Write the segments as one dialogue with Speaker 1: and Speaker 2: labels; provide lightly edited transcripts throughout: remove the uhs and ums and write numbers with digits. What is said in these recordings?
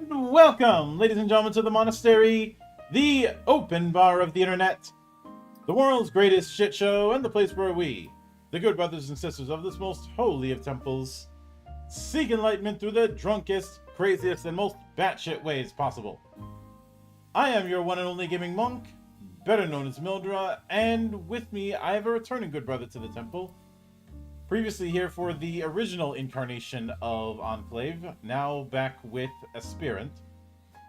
Speaker 1: Welcome, ladies and gentlemen, to the monastery, the open bar of the internet, the world's greatest shit show, and the place where we, the good brothers and sisters of this most holy of temples, seek enlightenment through the drunkest, craziest, and most batshit ways possible. I am your one and only gaming monk, better known as Mildra, and with me I have a returning good brother to the temple, previously here for the original incarnation of Enclave, now back with Aspirant,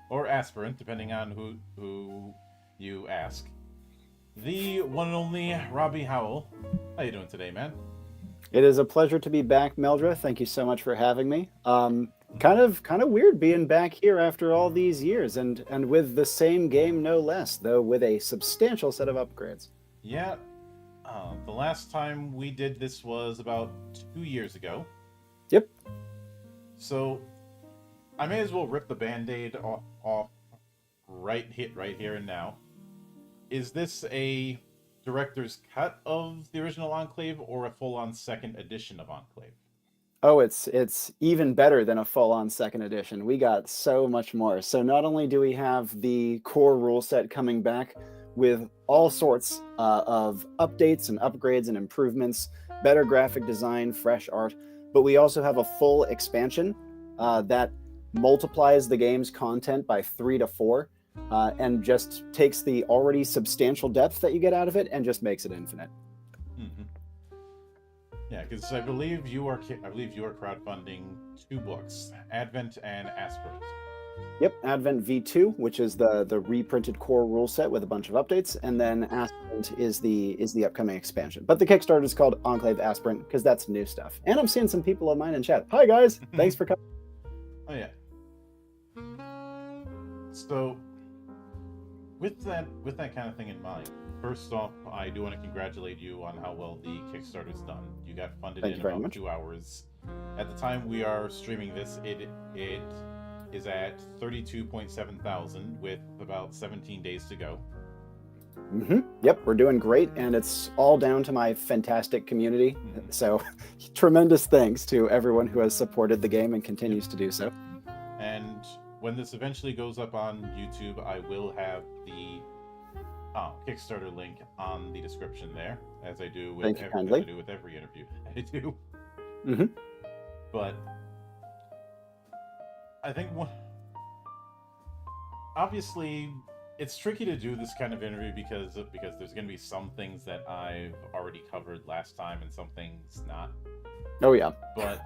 Speaker 1: or Aspirant, depending on who you ask. The one and only Robby Howell. How you doing today, man?
Speaker 2: It is a pleasure to be back, Mildra. Thank you so much for having me. Kind of weird being back here after all these years, and with the same game, no less, though with a substantial set of upgrades.
Speaker 1: Yeah. The last time we did this was about 2 years ago.
Speaker 2: Yep.
Speaker 1: So I may as well rip the Band-Aid off right here and now. Is this a director's cut of the original Enclave or a full-on second edition of Enclave?
Speaker 2: Oh, it's even better than a full-on second edition. We got so much more. So not only do we have the core rule set coming back, with all sorts of updates and upgrades and improvements, better graphic design, fresh art. But we also have a full expansion that multiplies the game's content by 3 to 4, and just takes the already substantial depth that you get out of it and just makes it infinite.
Speaker 1: Mm-hmm. Yeah, because I believe you are crowdfunding 2 books, Advent and Aspirant.
Speaker 2: Yep, Advent V2, which is the reprinted core rule set with a bunch of updates, and then Aspirant is the upcoming expansion. But the Kickstarter is called Enclave Aspirant because that's new stuff. And I'm seeing some people of mine in chat. Hi guys, thanks for coming.
Speaker 1: Oh yeah. So, with that kind of thing in mind, first off, I do want to congratulate you on how well the Kickstarter's done. You got funded in about 2 hours. At the time we are streaming this, it is at 32.7 thousand with about 17 days to go.
Speaker 2: Mm-hmm. Yep, we're doing great, and it's all down to my fantastic community. Mm-hmm. So, tremendous thanks to everyone who has supported the game and continues to do so.
Speaker 1: And when this eventually goes up on YouTube, I will have the Kickstarter link on the description there, as I do with every interview I do.
Speaker 2: Mm-hmm.
Speaker 1: But I think obviously it's tricky to do this kind of interview because there's going to be some things that I've already covered last time and some things not.
Speaker 2: Oh yeah.
Speaker 1: But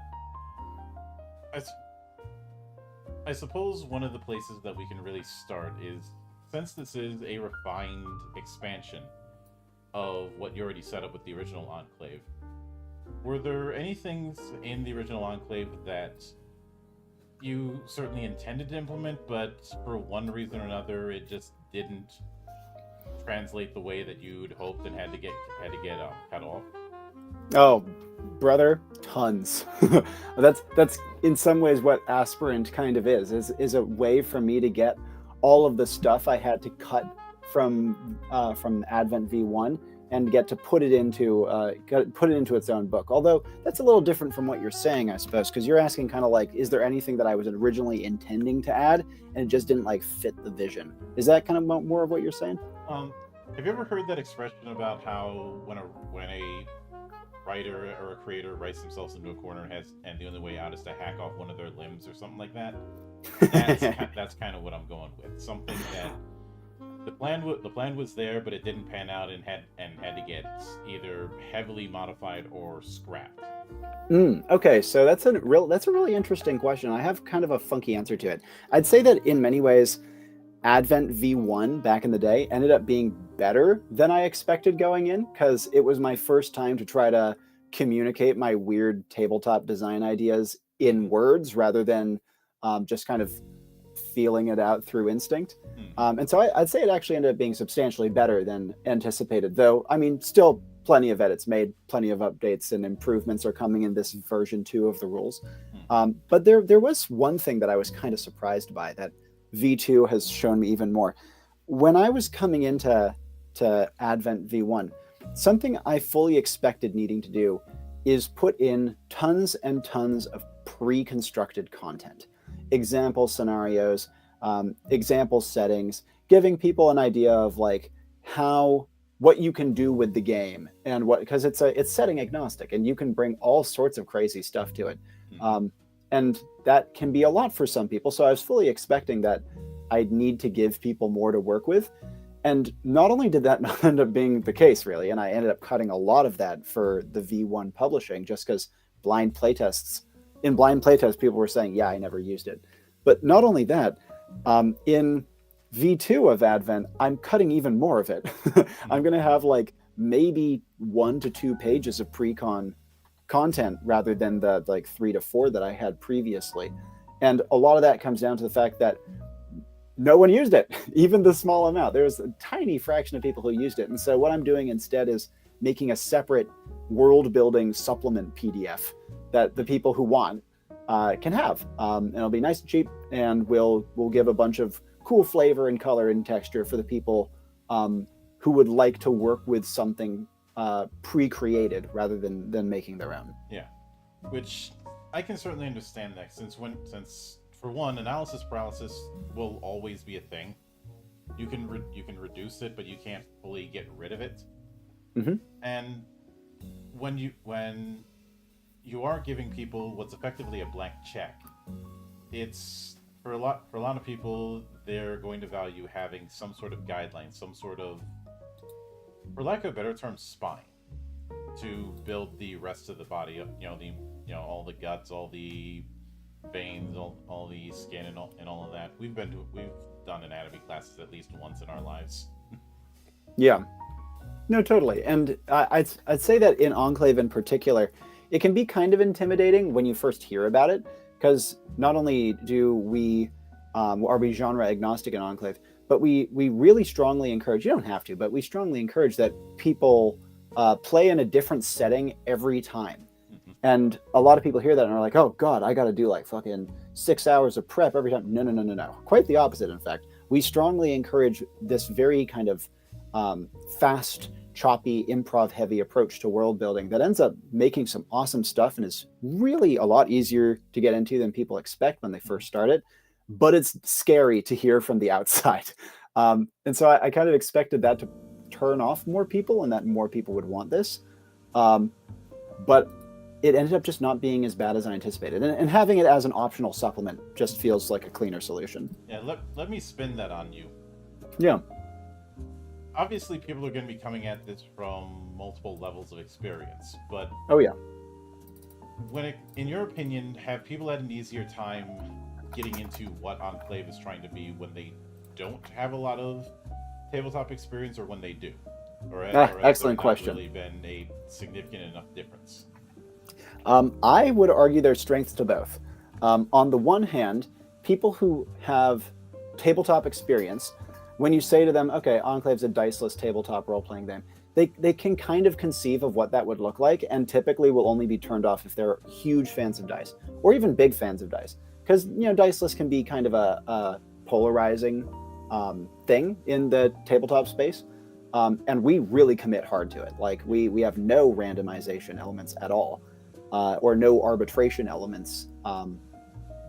Speaker 1: I suppose one of the places that we can really start is, since this is a refined expansion of what you already set up with the original Enclave, were there any things in the original Enclave that you certainly intended to implement, but for one reason or another, it just didn't translate the way that you'd hoped and had to get cut off?
Speaker 2: Oh, brother, tons. That's in some ways what Aspirant kind of is a way for me to get all of the stuff I had to cut from Advent V1 and get to put it into its own book. Although that's a little different from what you're saying, I suppose, because you're asking kind of like, is there anything that I was originally intending to add and it just didn't like fit the vision? Is that kind of more of what you're saying?
Speaker 1: Have you ever heard that expression about how when a writer or a creator writes themselves into a corner and the only way out is to hack off one of their limbs or something like that? That's kind of what I'm going with. Something that the plan was there, but it didn't pan out and had to get either heavily modified or scrapped.
Speaker 2: Okay, so that's a really interesting question. I have kind of a funky answer to it. I'd say that in many ways, Advent V1 back in the day ended up being better than I expected going in, because it was my first time to try to communicate my weird tabletop design ideas in words rather than just kind of feeling it out through instinct. And so I'd say it actually ended up being substantially better than anticipated, though. I mean, still plenty of edits made, plenty of updates and improvements are coming in this version 2 of the rules. But there was one thing that I was kind of surprised by that V2 has shown me even more. When I was coming into Advent V1, something I fully expected needing to do is put in tons and tons of pre-constructed content, example scenarios, example settings, giving people an idea of like what you can do with the game, and because it's setting agnostic and you can bring all sorts of crazy stuff to it. And that can be a lot for some people. So I was fully expecting that I'd need to give people more to work with. And not only did that not end up being the case, really, and I ended up cutting a lot of that for the V1 publishing just because in blind playtests, people were saying, yeah, I never used it. But not only that, in V2 of Advent, I'm cutting even more of it. I'm going to have like maybe 1 to 2 pages of pre-con content rather than the like 3 to 4 that I had previously. And a lot of that comes down to the fact that no one used it, even the small amount. There was a tiny fraction of people who used it. And so what I'm doing instead is making a separate world building supplement PDF that the people who want can have. And it'll be nice and cheap, and we'll give a bunch of cool flavor and color and texture for the people who would like to work with something pre-created rather than making their own.
Speaker 1: Yeah, which I can certainly understand that, since for one, analysis paralysis will always be a thing. you can reduce it, but you can't fully get rid of it.
Speaker 2: Mm-hmm.
Speaker 1: And when you are giving people what's effectively a blank check, it's for a lot of people, they're going to value having some sort of guideline, some sort of, for lack of a better term, spine to build the rest of the body. All the guts, all the veins, all the skin, and all of that. We've done anatomy classes at least once in our lives.
Speaker 2: Yeah. No, totally. And I'd say that in Enclave in particular, it can be kind of intimidating when you first hear about it, because not only are we genre agnostic in Enclave, but we really strongly encourage, you don't have to, but we strongly encourage that people play in a different setting every time.
Speaker 1: Mm-hmm.
Speaker 2: And a lot of people hear that and are like, oh God, I got to do like fucking 6 hours of prep every time. No. Quite the opposite, in fact. We strongly encourage this very kind of fast, choppy, improv-heavy approach to world building that ends up making some awesome stuff and is really a lot easier to get into than people expect when they first start it. But it's scary to hear from the outside. And so I kind of expected that to turn off more people and that more people would want this. But it ended up just not being as bad as I anticipated. And having it as an optional supplement just feels like a cleaner solution.
Speaker 1: Yeah, let me spin that on you.
Speaker 2: Yeah.
Speaker 1: Obviously, people are going to be coming at this from multiple levels of experience, but
Speaker 2: Oh, yeah.
Speaker 1: In your opinion, have people had an easier time getting into what Enclave is trying to be when they don't have a lot of tabletop experience, or when they do? Or
Speaker 2: excellent question.
Speaker 1: Really been a significant enough difference?
Speaker 2: I would argue there's strengths to both. On the one hand, people who have tabletop experience, when you say to them, okay, Enclave's a diceless tabletop role-playing game, they can kind of conceive of what that would look like, and typically will only be turned off if they're huge fans of dice, or even big fans of dice. Because, diceless can be kind of a polarizing thing in the tabletop space. And we really commit hard to it. Like, we have no randomization elements at all, or no arbitration elements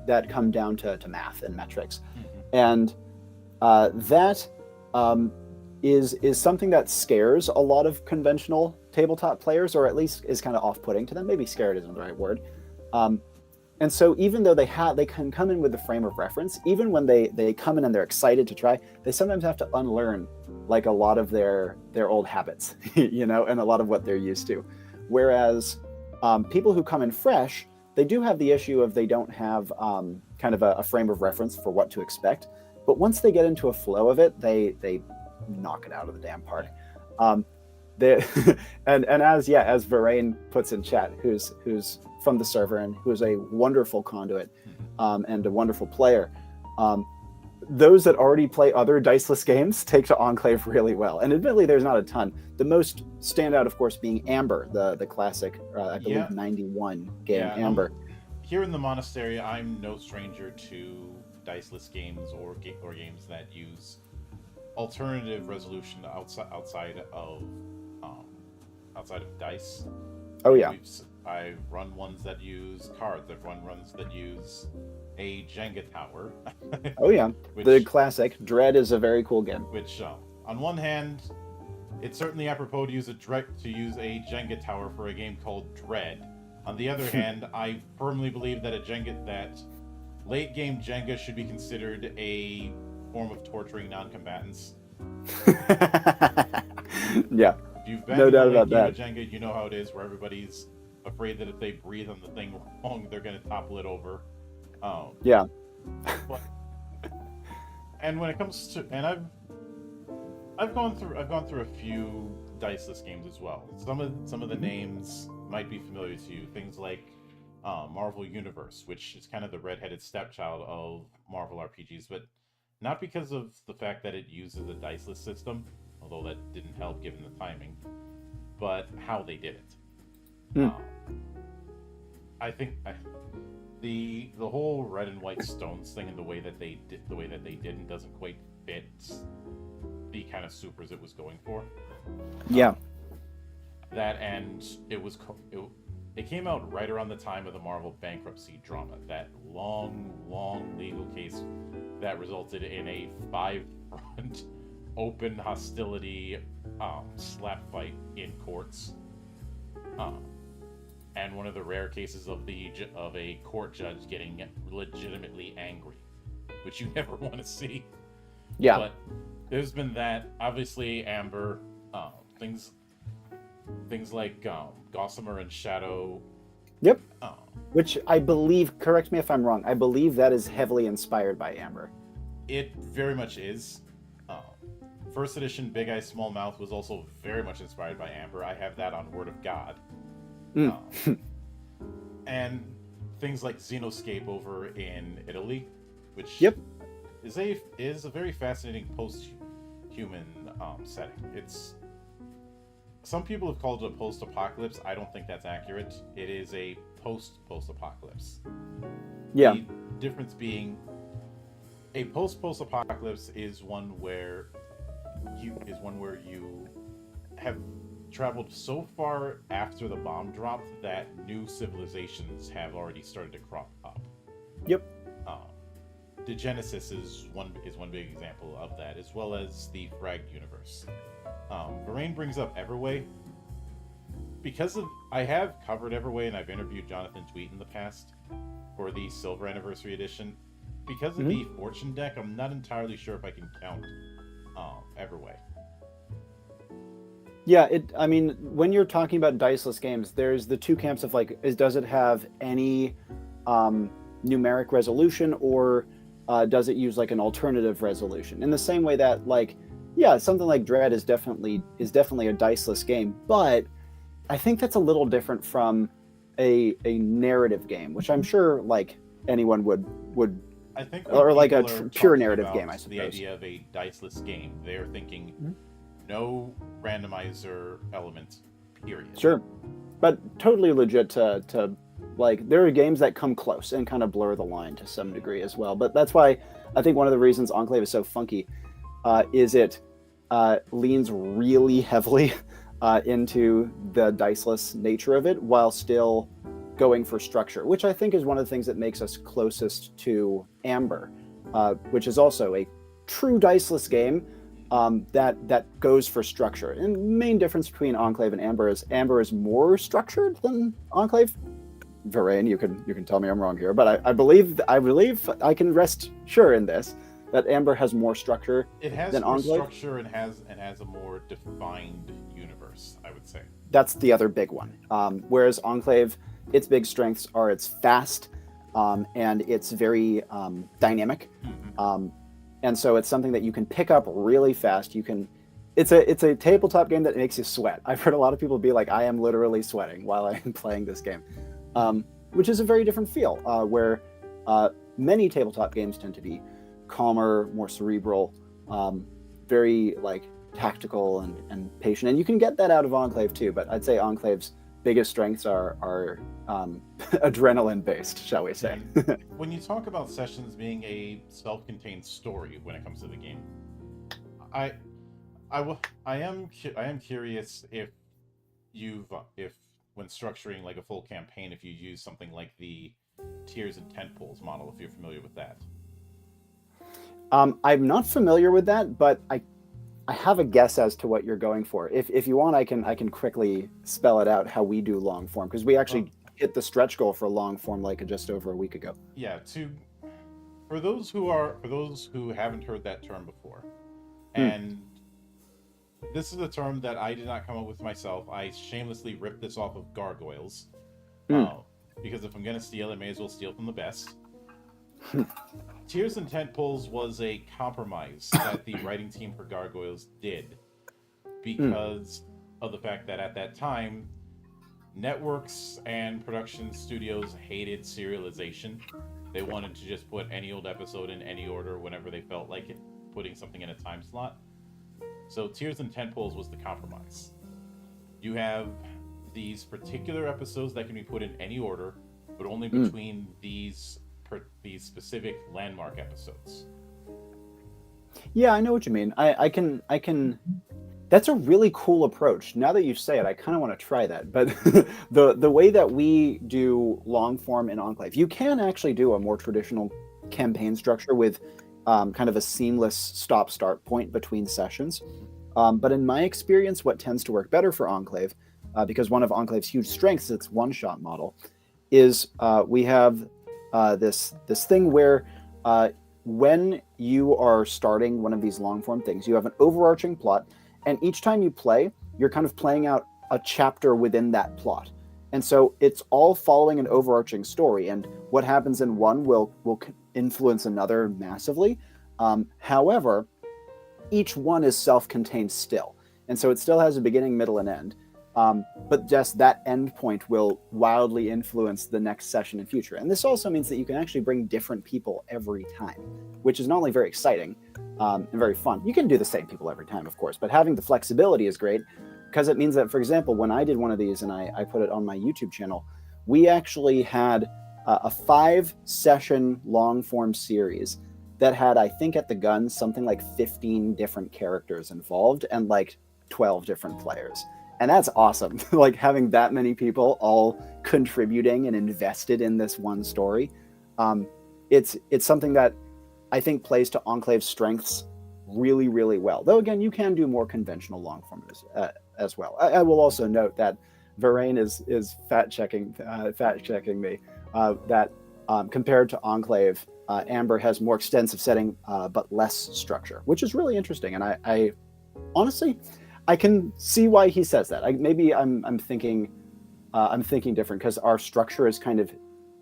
Speaker 2: that come down to math and metrics. Mm-hmm. And that is something that scares a lot of conventional tabletop players, or at least is kind of off-putting to them. Maybe scared isn't the right word. And so even though they can come in with a frame of reference, even when they come in and they're excited to try, they sometimes have to unlearn like a lot of their old habits, and a lot of what they're used to. Whereas people who come in fresh, they do have the issue of they don't have kind of a frame of reference for what to expect. But once they get into a flow of it, they knock it out of the damn park. And as Varain puts in chat, who's from the server and who is a wonderful conduit and a wonderful player, those that already play other diceless games take to Enclave really well. And admittedly, there's not a ton. The most standout, of course, being Amber, the classic, I believe, 91 game, Amber.
Speaker 1: Here in the monastery, I'm no stranger to diceless games or games that use alternative resolution outside of dice.
Speaker 2: Oh yeah.
Speaker 1: I've run ones that use cards. I've run runs that use a Jenga tower.
Speaker 2: Oh yeah, the classic. Dread is a very cool game.
Speaker 1: Which, on one hand, it's certainly apropos to use a Jenga tower for a game called Dread. On the other hand, I firmly believe that that late game Jenga should be considered a form of torturing non-combatants.
Speaker 2: Yeah.
Speaker 1: If you've been
Speaker 2: no doubt about that.
Speaker 1: Jenga, you know how it is, where everybody's afraid that if they breathe on the thing wrong, they're going to topple it over.
Speaker 2: Yeah.
Speaker 1: And when it comes to, and I've gone through a few diceless games as well. Some of the names might be familiar to you. Things like Marvel Universe, which is kind of the redheaded stepchild of Marvel RPGs, but not because of the fact that it uses a diceless system, although that didn't help given the timing, but how they did it. I think the whole red and white stones thing and the way that they didn't doesn't quite fit the kind of supers it was going for.
Speaker 2: Yeah.
Speaker 1: That, and it came out right around the time of the Marvel bankruptcy drama, that long legal case that resulted in a 5-front open hostility slap fight in courts, um, and one of the rare cases of a court judge getting legitimately angry, which you never want to see.
Speaker 2: Yeah.
Speaker 1: But there's been that. Obviously, Amber, things like Gossamer and Shadow.
Speaker 2: Yep. Which I believe, correct me if I'm wrong, I believe that is heavily inspired by Amber.
Speaker 1: It very much is. First edition Big Eye Small Mouth was also very much inspired by Amber. I have that on Word of God. And things like Xenoscape over in Italy, which is a very fascinating post-human setting. Some people have called it a post-apocalypse. I don't think that's accurate. It is a post-apocalypse.
Speaker 2: Yeah.
Speaker 1: The difference being, a post-apocalypse is one where you have traveled so far after the bomb dropped that new civilizations have already started to crop up.
Speaker 2: Yep.
Speaker 1: The Genesis is one big example of that, as well as the Fragged universe. Varane brings up Everway. I have covered Everway and I've interviewed Jonathan Tweet in the past for the Silver Anniversary Edition. Because of the Fortune deck, I'm not entirely sure if I can count Everway.
Speaker 2: Yeah, I mean, when you're talking about diceless games, there's the two camps of like, does it have any numeric resolution, or does it use like an alternative resolution? In the same way that, like, yeah, something like Dread is definitely a diceless game, but I think that's a little different from a narrative game, which I'm sure like anyone would.
Speaker 1: I think,
Speaker 2: or like a pure narrative game, I suppose.
Speaker 1: The idea of a diceless game, they're thinking no randomizer element, period.
Speaker 2: Sure, but totally legit to like, there are games that come close and kind of blur the line to some degree as well. But that's why I think one of the reasons Enclave is so funky is it leans really heavily into the diceless nature of it while still going for structure, which I think is one of the things that makes us closest to Amber, which is also a true diceless game that goes for structure. And the main difference between Enclave and Amber is more structured than Enclave. Varane, you can tell me I'm wrong here, but I believe I can rest sure in this, that Amber has more structure.
Speaker 1: It has
Speaker 2: than
Speaker 1: more
Speaker 2: Enclave.
Speaker 1: structure and has a more defined universe, I would say.
Speaker 2: That's the other big one. Whereas Enclave, its big strengths are it's fast and it's very dynamic. And so it's something that you can pick up really fast. It's a tabletop game that makes you sweat. I've heard a lot of people be like, I am literally sweating while I'm playing this game, which is a very different feel, where many tabletop games tend to be calmer, more cerebral, very like tactical and patient. And you can get that out of Enclave too, but I'd say Enclave's biggest strengths are adrenaline based, shall we say.
Speaker 1: When you talk about sessions being a self-contained story when it comes to the game, I am curious if when structuring like a full campaign, if you use something like the tiers and tentpoles model, if you're familiar with that.
Speaker 2: I'm not familiar with that, but I have a guess as to what you're going for. If you want, I can quickly spell it out how we do long form, because we actually hit the stretch goal for long form like just over a week ago.
Speaker 1: Yeah, for those who haven't heard that term before, and this is a term that I did not come up with myself. I shamelessly ripped this off of Gargoyles, because if I'm gonna steal, I may as well steal from the best. Tiers and Tentpoles was a compromise that the writing team for Gargoyles did because of the fact that at that time, networks and production studios hated serialization. They wanted to just put any old episode in any order whenever they felt like it, putting something in a time slot. So Tiers and Tentpoles was the compromise. You have these particular episodes that can be put in any order, but only between these specific landmark episodes.
Speaker 2: Yeah, I know what you mean. I can. That's a really cool approach. Now that you say it, I kind of want to try that. But the way that we do long form in Enclave, you can actually do a more traditional campaign structure with kind of a seamless stop-start point between sessions. But in my experience, what tends to work better for Enclave, because one of Enclave's huge strengths, its one-shot model, is we have this thing where when you are starting one of these long-form things, you have an overarching plot, and each time you play, you're kind of playing out a chapter within that plot. And so it's all following an overarching story, and what happens in one will influence another massively. However, each one is self-contained still. And so it still has a beginning, middle, and end. But just that end point will wildly influence the next session in future. And this also means that you can actually bring different people every time, which is not only very exciting and very fun. You can do the same people every time, of course, but having the flexibility is great because it means that, for example, when I did one of these and I put it on my YouTube channel, we actually had a 5-session long-form series that had, I think at the gun, something like 15 different characters involved and like 12 different players. And that's awesome. Like having that many people all contributing and invested in this one story. It's something that I think plays to Enclave's strengths really, really well. Though again, you can do more conventional long form as well. I will also note that Varane is fact checking me that compared to Enclave, Amber has more extensive setting but less structure, which is really interesting. And I honestly, I can see why he says that. Maybe I'm thinking different because our structure is kind of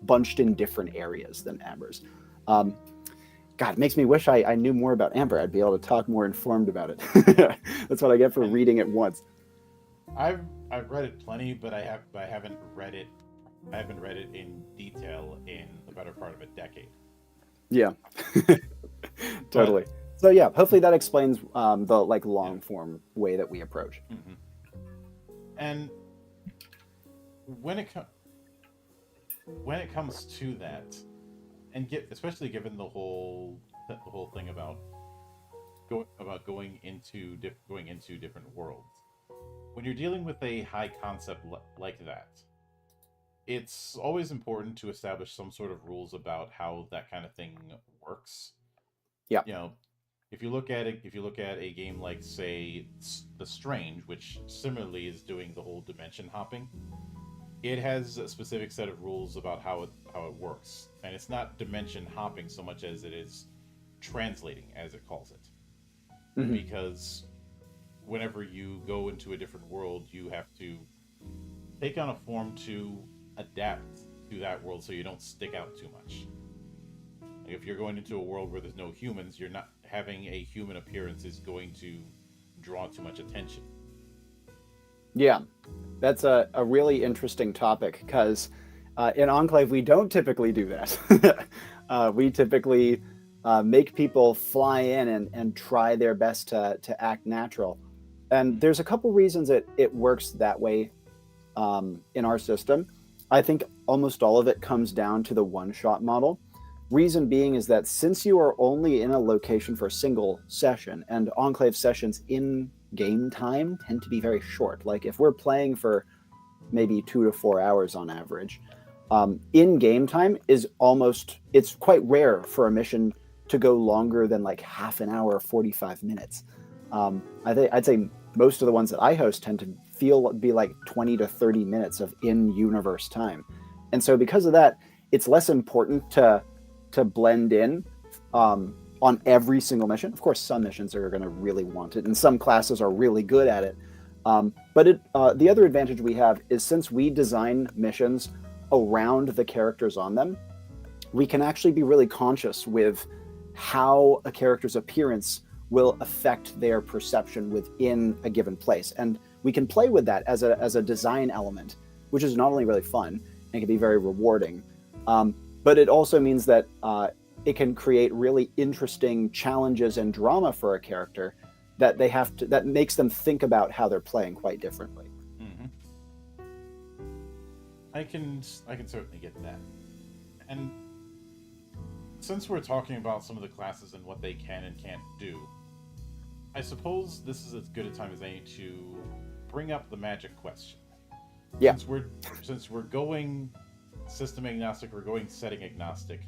Speaker 2: bunched in different areas than Amber's. God, it makes me wish I knew more about Amber. I'd be able to talk more informed about it. That's what I get for reading it once.
Speaker 1: I've read it plenty, but I haven't read it. I haven't read it in detail in the better part of a decade.
Speaker 2: Yeah, totally. So yeah, hopefully that explains the like long form way that we approach.
Speaker 1: Mm-hmm. And when it comes to that, and especially given the whole thing about going into different worlds, when you're dealing with a high concept like that, it's always important to establish some sort of rules about how that kind of thing works.
Speaker 2: Yeah.
Speaker 1: You know, if you look at a game like, say, The Strange, which similarly is doing the whole dimension hopping, it has a specific set of rules about how it works, and it's not dimension hopping so much as it is translating, as it calls it,
Speaker 2: Mm-hmm.
Speaker 1: because whenever you go into a different world, you have to take on a form to adapt to that world so you don't stick out too much. Like if you're going into a world where there's no humans, you're not having a human appearance is going to draw too much attention.
Speaker 2: Yeah, that's a really interesting topic because in Enclave we don't typically do that. We typically make people fly in and try their best to act natural. And there's a couple reasons it works that way in our system. I think almost all of it comes down to the one-shot model. Reason being is that since you are only in a location for a single session, and Enclave sessions in game time tend to be very short. Like if we're playing for maybe 2 to 4 hours on average, in game time it's quite rare for a mission to go longer than like half an hour, 45 minutes. I'd say most of the ones that I host tend to be like 20 to 30 minutes of in-universe time. And so because of that, it's less important to blend in on every single mission. Of course, some missions are going to really want it, and some classes are really good at it. But the other advantage we have is since we design missions around the characters on them, we can actually be really conscious with how a character's appearance will affect their perception within a given place. And we can play with that as a design element, which is not only really fun, and can be very rewarding, but it also means that it can create really interesting challenges and drama for a character that makes them think about how they're playing quite differently.
Speaker 1: Mm-hmm. I can certainly get that. And since we're talking about some of the classes and what they can and can't do, I suppose this is as good a time as any to bring up the magic question.
Speaker 2: Yeah.
Speaker 1: Since we're going system agnostic, we're going setting agnostic.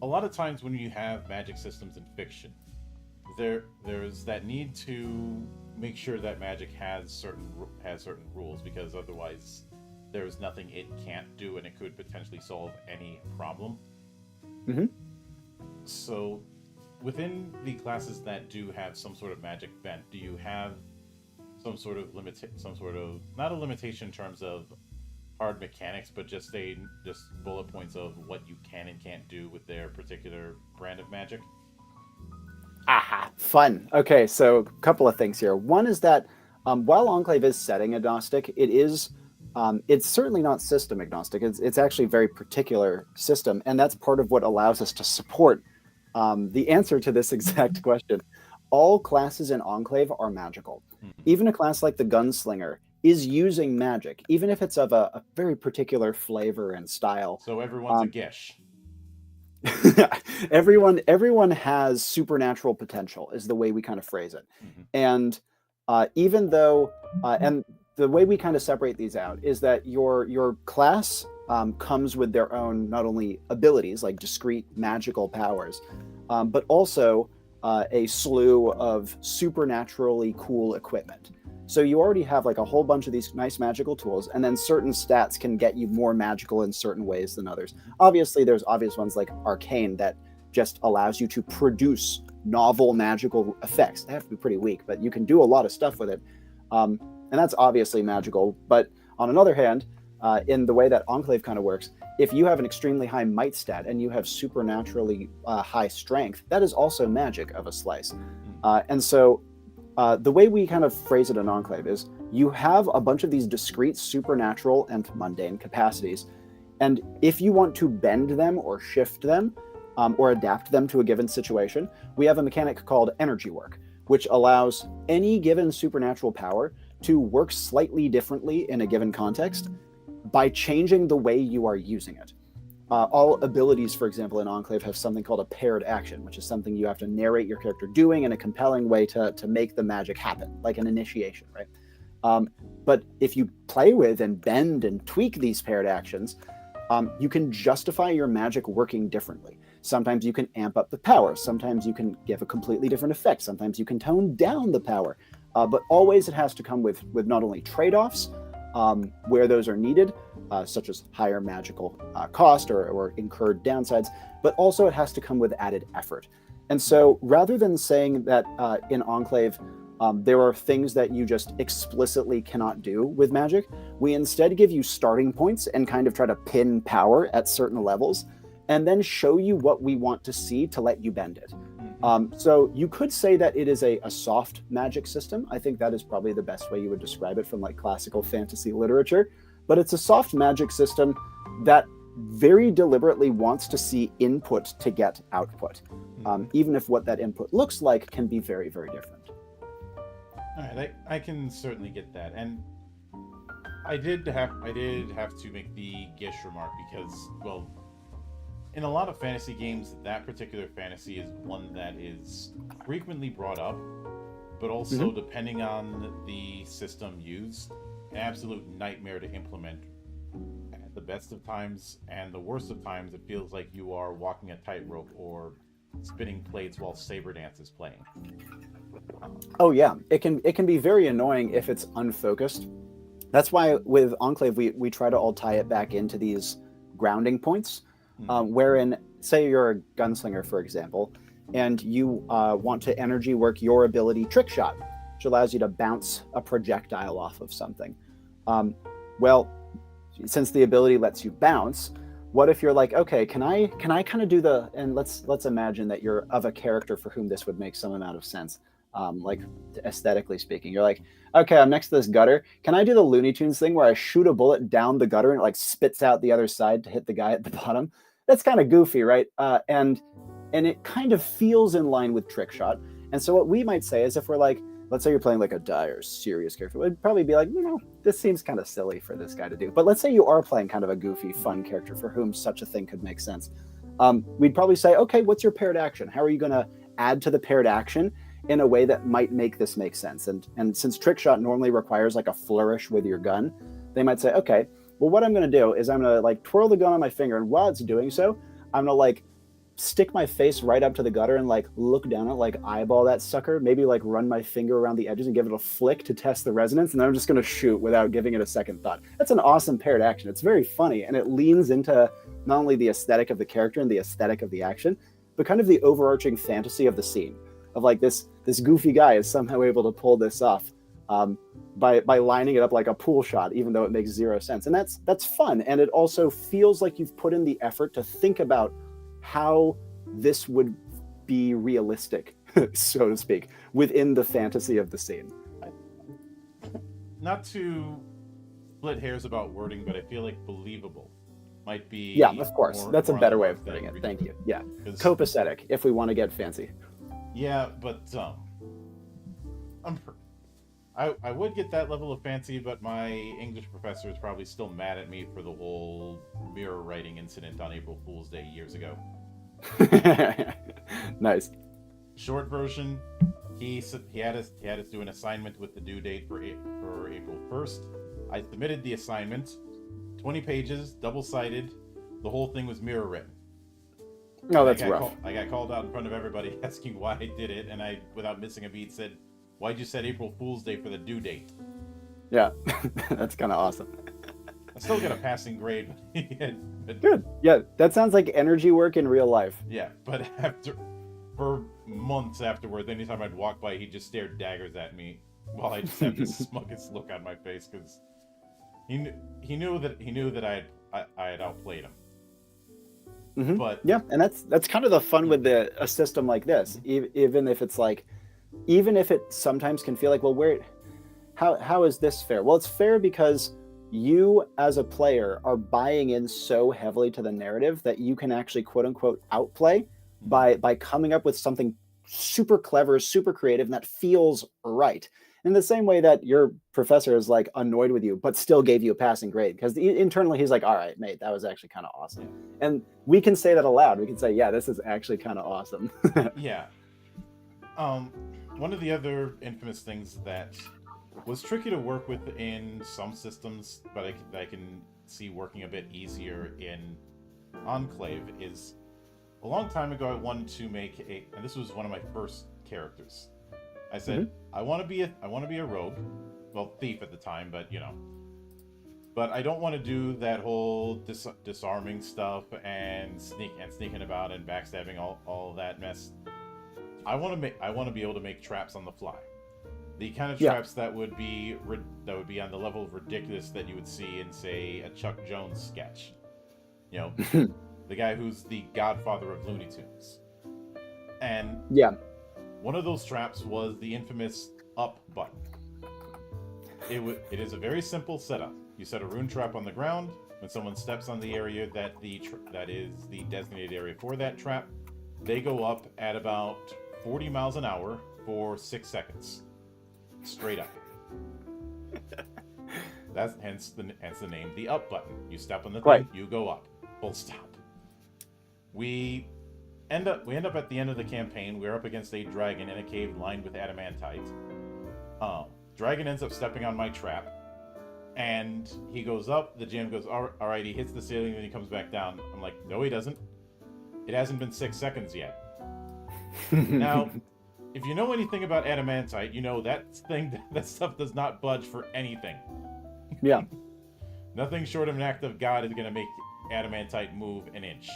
Speaker 1: a lot of times when you have magic systems in fiction, there's that need to make sure that magic has certain rules, because otherwise there's nothing it can't do, and it could potentially solve any problem.
Speaker 2: Mm-hmm.
Speaker 1: So, within the classes that do have some sort of magic bent, do you have some sort of not a limitation in terms of hard mechanics, but just bullet points of what you can and can't do with their particular brand of magic?
Speaker 2: Aha, fun. Okay, so a couple of things here. One is that while Enclave is setting agnostic, it's certainly not system agnostic. It's actually a very particular system, and that's part of what allows us to support the answer to this exact question. All classes in Enclave are magical. Even a class like the Gunslinger is using magic, even if it's of a very particular flavor and style.
Speaker 1: So everyone's a Gish.
Speaker 2: Everyone has supernatural potential, is the way we kind of phrase it.
Speaker 1: Mm-hmm.
Speaker 2: And even though, and the way we kind of separate these out is that your class comes with their own not only abilities, like discrete magical powers, but also a slew of supernaturally cool equipment. So you already have like a whole bunch of these nice magical tools, and then certain stats can get you more magical in certain ways than others. Obviously, there's obvious ones like Arcane that just allows you to produce novel magical effects. They have to be pretty weak, but you can do a lot of stuff with it. And that's obviously magical. But on another hand, in the way that Enclave kind of works, if you have an extremely high might stat and you have supernaturally high strength, that is also magic of a slice. And so the way we kind of phrase it in Enclave is you have a bunch of these discrete supernatural and mundane capacities. And if you want to bend them or shift them or adapt them to a given situation, we have a mechanic called energy work, which allows any given supernatural power to work slightly differently in a given context by changing the way you are using it. All abilities, for example, in Enclave have something called a paired action, which is something you have to narrate your character doing in a compelling way to make the magic happen, like an initiation, right? But if you play with and bend and tweak these paired actions, you can justify your magic working differently. Sometimes you can amp up the power. Sometimes you can give a completely different effect. Sometimes you can tone down the power. But always it has to come with not only trade-offs, where those are needed, such as higher magical cost or incurred downsides, but also it has to come with added effort. And so rather than saying that in Enclave, there are things that you just explicitly cannot do with magic, we instead give you starting points and kind of try to pin power at certain levels, and then show you what we want to see to let you bend it. So you could say that it is a soft magic system. I think that is probably the best way you would describe it from like classical fantasy literature. But it's a soft magic system that very deliberately wants to see input to get output, even if what that input looks like can be very, very different.
Speaker 1: All right, I can certainly get that, and I did have to make the Gish remark because, well, in a lot of fantasy games, that particular fantasy is one that is frequently brought up, but also, depending on the system used, an absolute nightmare to implement. At the best of times and the worst of times, it feels like you are walking a tightrope or spinning plates while Saber Dance is playing.
Speaker 2: Oh yeah, it can be very annoying if it's unfocused. That's why with Enclave we try to all tie it back into these grounding points, wherein, say you're a gunslinger, for example, and you want to energy work your ability Trick Shot, which allows you to bounce a projectile off of something. Well, since the ability lets you bounce, what if you're like, okay, can I kind of do and let's imagine that you're of a character for whom this would make some amount of sense, like aesthetically speaking. You're like, okay, I'm next to this gutter. Can I do the Looney Tunes thing where I shoot a bullet down the gutter and it like spits out the other side to hit the guy at the bottom? That's kind of goofy, right? And it kind of feels in line with Trick Shot. And so what we might say is, if we're like, let's say you're playing like a dire, serious character, we'd probably be like, this seems kind of silly for this guy to do. But let's say you are playing kind of a goofy, fun character for whom such a thing could make sense. We'd probably say, okay, what's your paired action? How are you going to add to the paired action in a way that might make this make sense? And since Trick Shot normally requires like a flourish with your gun, they might say, okay, well, what I'm going to do is I'm going to like twirl the gun on my finger, and while it's doing so, I'm going to like stick my face right up to the gutter and like look down at like eyeball that sucker, maybe like run my finger around the edges and give it a flick to test the resonance, and then I'm just going to shoot without giving it a second thought. That's an awesome paired action. It's very funny, and it leans into not only the aesthetic of the character and the aesthetic of the action, but kind of the overarching fantasy of the scene of like this goofy guy is somehow able to pull this off by lining it up like a pool shot, even though it makes zero sense. And that's fun. And it also feels like you've put in the effort to think about how this would be realistic, so to speak, within the fantasy of the scene.
Speaker 1: Not to split hairs about wording, but I feel like believable might be...
Speaker 2: Yeah, of course. That's a better way of putting it. Thank you. Yeah. Copacetic, if we want to get fancy.
Speaker 1: Yeah, but I would get that level of fancy, but my English professor is probably still mad at me for the whole mirror writing incident on April Fool's Day years ago.
Speaker 2: Nice.
Speaker 1: Short version, he had us do an assignment with the due date for April 1st. I submitted the assignment, 20 pages, double-sided. The whole thing was mirror written.
Speaker 2: Oh, that's rough.
Speaker 1: I got called out in front of everybody asking why I did it, and I, without missing a beat, said, "Why'd you set April Fool's Day for the due date?"
Speaker 2: Yeah, that's kind of awesome.
Speaker 1: I still got a passing grade. But
Speaker 2: good. Yeah, that sounds like energy work in real life.
Speaker 1: Yeah, but for months afterwards, anytime I'd walk by, he'd just stare daggers at me while I just had this smuggest look on my face because he knew that I had outplayed him.
Speaker 2: Mm-hmm.
Speaker 1: But
Speaker 2: yeah, and that's kind of the fun with a system like this. Even if it sometimes can feel like, well, how is this fair? Well, it's fair because you as a player are buying in so heavily to the narrative that you can actually quote unquote outplay by coming up with something super clever, super creative, and that feels right. In the same way that your professor is like annoyed with you, but still gave you a passing grade because internally he's like, all right, mate, that was actually kind of awesome. And we can say that aloud. We can say, yeah, this is actually kind of awesome.
Speaker 1: Yeah. One of the other infamous things that was tricky to work with in some systems, but I can see working a bit easier in Enclave is a long time ago I wanted to make and this was one of my first characters. I said, mm-hmm. I want to be a rogue, well, thief at the time, but but I don't want to do that whole disarming stuff and sneaking about and backstabbing all that mess. I want to be able to make traps on the fly, the kind of traps that would be on the level of ridiculous that you would see in, say, a Chuck Jones sketch. The guy who's the godfather of Looney Tunes, and yeah. One of those traps was the infamous up button. It is a very simple setup. You set a rune trap on the ground. When someone steps on the area that is the designated area for that trap, they go up at about 40 miles an hour for 6 seconds. Straight up. That's hence the name, the up button. You step on the thing, you go up. Full stop. We end up at the end of the campaign. We're up against a dragon in a cave lined with adamantite. Dragon ends up stepping on my trap, and he goes up. The GM goes, all right, he hits the ceiling, and he comes back down. I'm like, no, he doesn't. It hasn't been 6 seconds yet. Now, if you know anything about adamantite, you know that stuff does not budge for anything.
Speaker 2: Yeah.
Speaker 1: Nothing short of an act of God is going to make adamantite move an inch.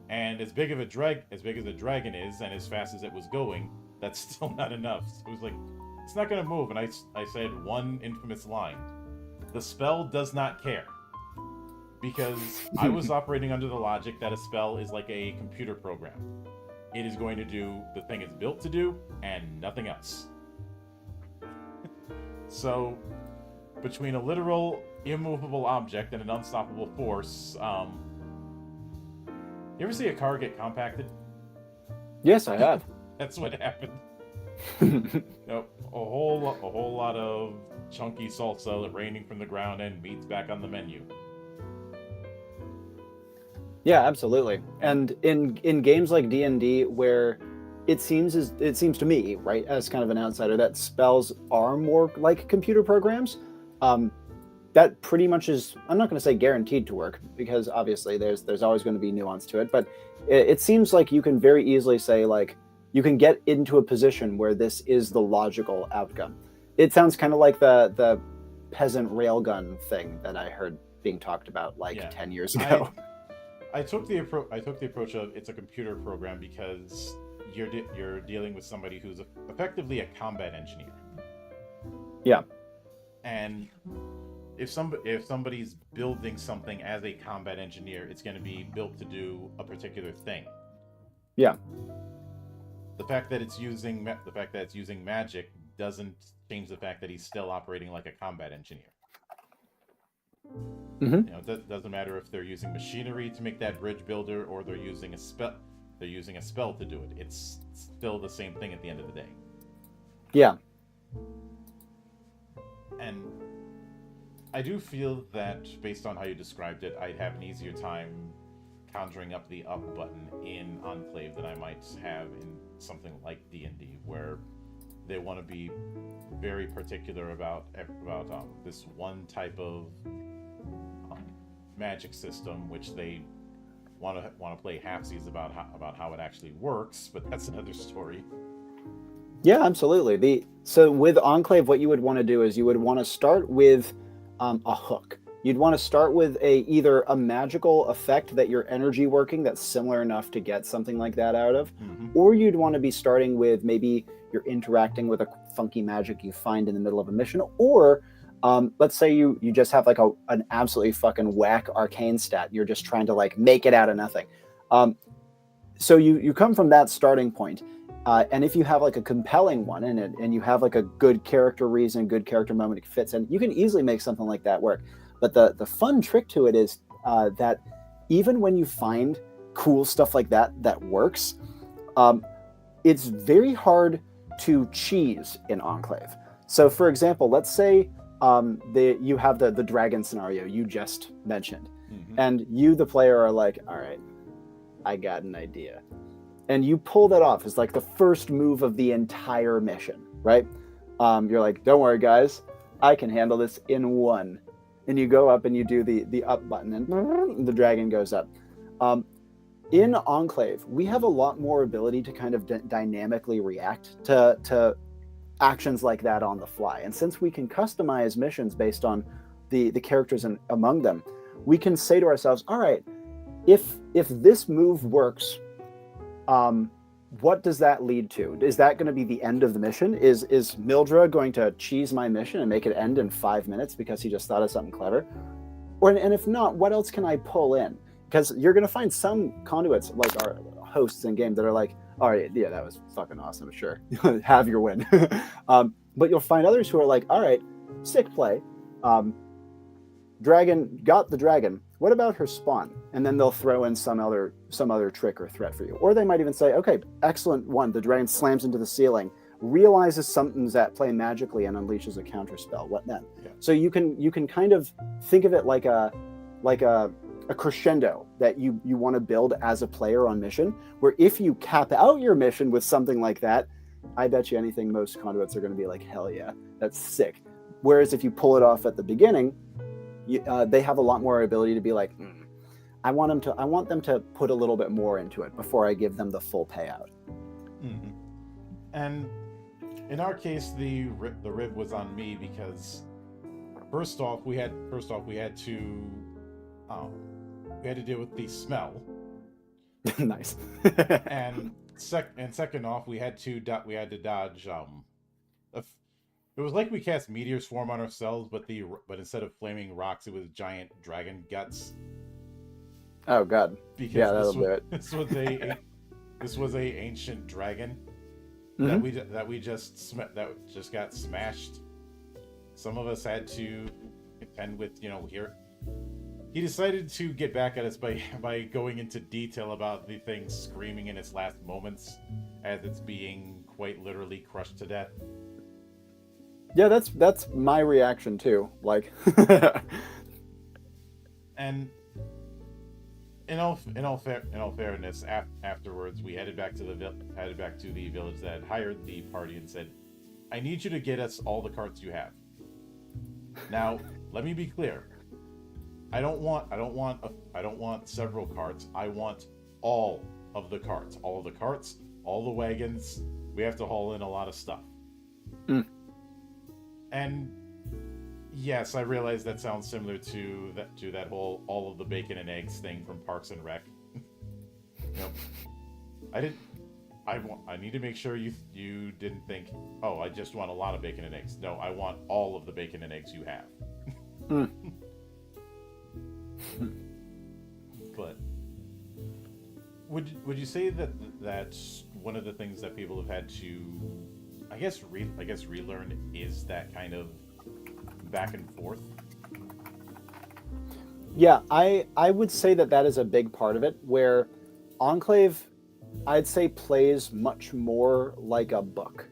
Speaker 1: And as big as the dragon is, and as fast as it was going, that's still not enough. It was like, it's not going to move. And I said one infamous line: the spell does not care. Because I was operating under the logic that a spell is like a computer program. It is going to do the thing it's built to do, and nothing else. So, between a literal, immovable object and an unstoppable force, you ever see a car get compacted?
Speaker 2: Yes, I have.
Speaker 1: That's what happened. A whole lot of chunky salsa raining from the ground and meat's back on the menu.
Speaker 2: Yeah, absolutely. And in games like D&D, where it seems to me, right, as kind of an outsider, that spells are more like computer programs. that pretty much is, I'm not going to say guaranteed to work, because obviously there's always going to be nuance to it, but it seems like you can very easily say, like, you can get into a position where this is the logical outcome. It sounds kind of like the peasant railgun thing that I heard being talked about 10 years ago.
Speaker 1: I took the approach of it's a computer program because you're dealing with somebody who's effectively a combat engineer.
Speaker 2: Yeah.
Speaker 1: And if somebody's building something as a combat engineer, it's going to be built to do a particular thing.
Speaker 2: Yeah.
Speaker 1: The fact that it's using magic doesn't change the fact that he's still operating like a combat engineer.
Speaker 2: Mm-hmm.
Speaker 1: It doesn't matter if they're using machinery to make that bridge builder or they're using a spell. They're using a spell to do it. It's still the same thing at the end of the day.
Speaker 2: Yeah.
Speaker 1: And I do feel that based on how you described it, I'd have an easier time conjuring up the up button in Enclave than I might have in something like D&D, where they want to be very particular about this one type of magic system, which they want to play halfsies about how it actually works, but that's another story.
Speaker 2: Yeah, absolutely. So with Enclave, what you would want to do is you would want to start with a hook. You'd want to start with either a magical effect that your energy working that's similar enough to get something like that out of, or you'd want to be starting with maybe you're interacting with a funky magic you find in the middle of a mission, or let's say you just have like an absolutely fucking whack arcane stat. You're just trying to make it out of nothing. So you come from that starting point. And if you have a compelling one and you have a good character reason, good character moment it fits in, you can easily make something like that work. But the fun trick to it is that even when you find cool stuff like that works, it's very hard to cheese in Enclave. So for example, let's say you have the dragon scenario you just mentioned, and you, the player, are like, all right, I got an idea. And you pull that off as the first move of the entire mission, right? You're like, don't worry, guys, I can handle this in one. And you go up and you do the up button, and the dragon goes up. In Enclave, we have a lot more ability to kind of dynamically react to actions like that on the fly. And since we can customize missions based on the characters among them, we can say to ourselves, all right, if this move works, what does that lead to? Is that going to be the end of the mission? Is Mildra going to cheese my mission and make it end in 5 minutes because he just thought of something clever? And if not, what else can I pull in? Because you're going to find some conduits, like our hosts in game, that are like, all right, yeah, that was fucking awesome, sure. Have your win. But you'll find others who are like, all right, sick play. Dragon got the dragon. What about her spawn? And then they'll throw in some other trick or threat for you. Or they might even say, okay, excellent one. The dragon slams into the ceiling, realizes something's at play magically, and unleashes a counter spell. What then? Yeah. So you can kind of think of it like a crescendo that you want to build as a player on mission, where if you cap out your mission with something like that, I bet you anything most conduits are going to be like, hell yeah, that's sick. Whereas if you pull it off at the beginning, they have a lot more ability to be like, I want them to put a little bit more into it before I give them the full payout.
Speaker 1: Mm-hmm. And in our case, the rib was on me because first off we had to deal with the smell.
Speaker 2: Nice.
Speaker 1: and second off, we had to dodge. It was like we cast Meteor Swarm on ourselves, but instead of flaming rocks, it was giant dragon guts.
Speaker 2: Oh god!
Speaker 1: Because
Speaker 2: yeah, that'll do it.
Speaker 1: This was a ancient dragon that just got smashed. Some of us had to contend with, here. He decided to get back at us by going into detail about the thing screaming in its last moments as it's being quite literally crushed to death.
Speaker 2: Yeah, that's my reaction too. And
Speaker 1: in all fairness, afterwards we headed back to the village that had hired the party and said, "I need you to get us all the carts you have. Now, let me be clear. I don't want several carts. I want all of the carts. All of the carts, all the wagons. We have to haul in a lot of stuff.
Speaker 2: Mm.
Speaker 1: And yes, I realize that sounds similar to that whole all of the bacon and eggs thing from Parks and Rec. I need to make sure you didn't think, oh, I just want a lot of bacon and eggs. No, I want all of the bacon and eggs you have.
Speaker 2: Mm.
Speaker 1: But would you say that that's one of the things that people have had to, I guess relearn is that kind of back and forth?
Speaker 2: Yeah, I would say that is a big part of it, where Enclave, I'd say, plays much more like a book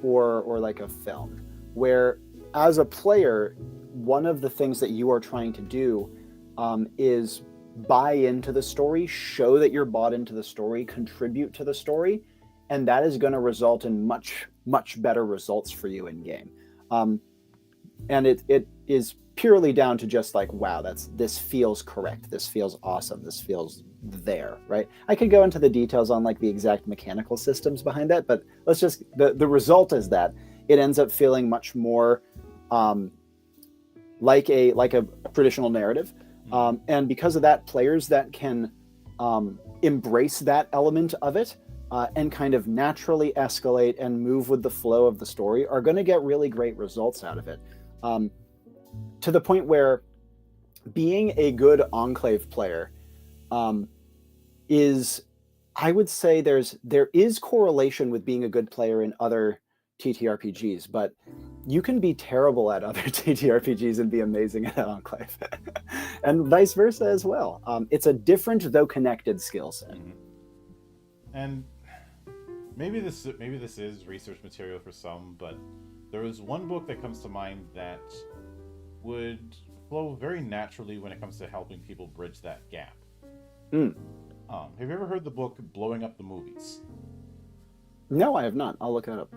Speaker 2: or like a film, where as a player, one of the things that you are trying to do is buy into the story, show that you're bought into the story, contribute to the story, and that is going to result in much, much better results for you in game. And it is purely down to just like, wow, this feels correct, this feels awesome, this feels there, right? I could go into the details on like the exact mechanical systems behind that, but let's just, the result is that it ends up feeling much more like a traditional narrative. And because of that, players that can embrace that element of it and kind of naturally escalate and move with the flow of the story are going to get really great results out of it. To the point where being a good Enclave player is, I would say there is correlation with being a good player in other TTRPGs, but you can be terrible at other TTRPGs and be amazing at Enclave, and vice versa as well. It's a different though connected skill set.
Speaker 1: Mm-hmm. And maybe this is research material for some, but there is one book that comes to mind that would flow very naturally when it comes to helping people bridge that gap.
Speaker 2: Mm.
Speaker 1: Have you ever heard the book Blowing Up the Movies?
Speaker 2: No, I have not. I'll look it up.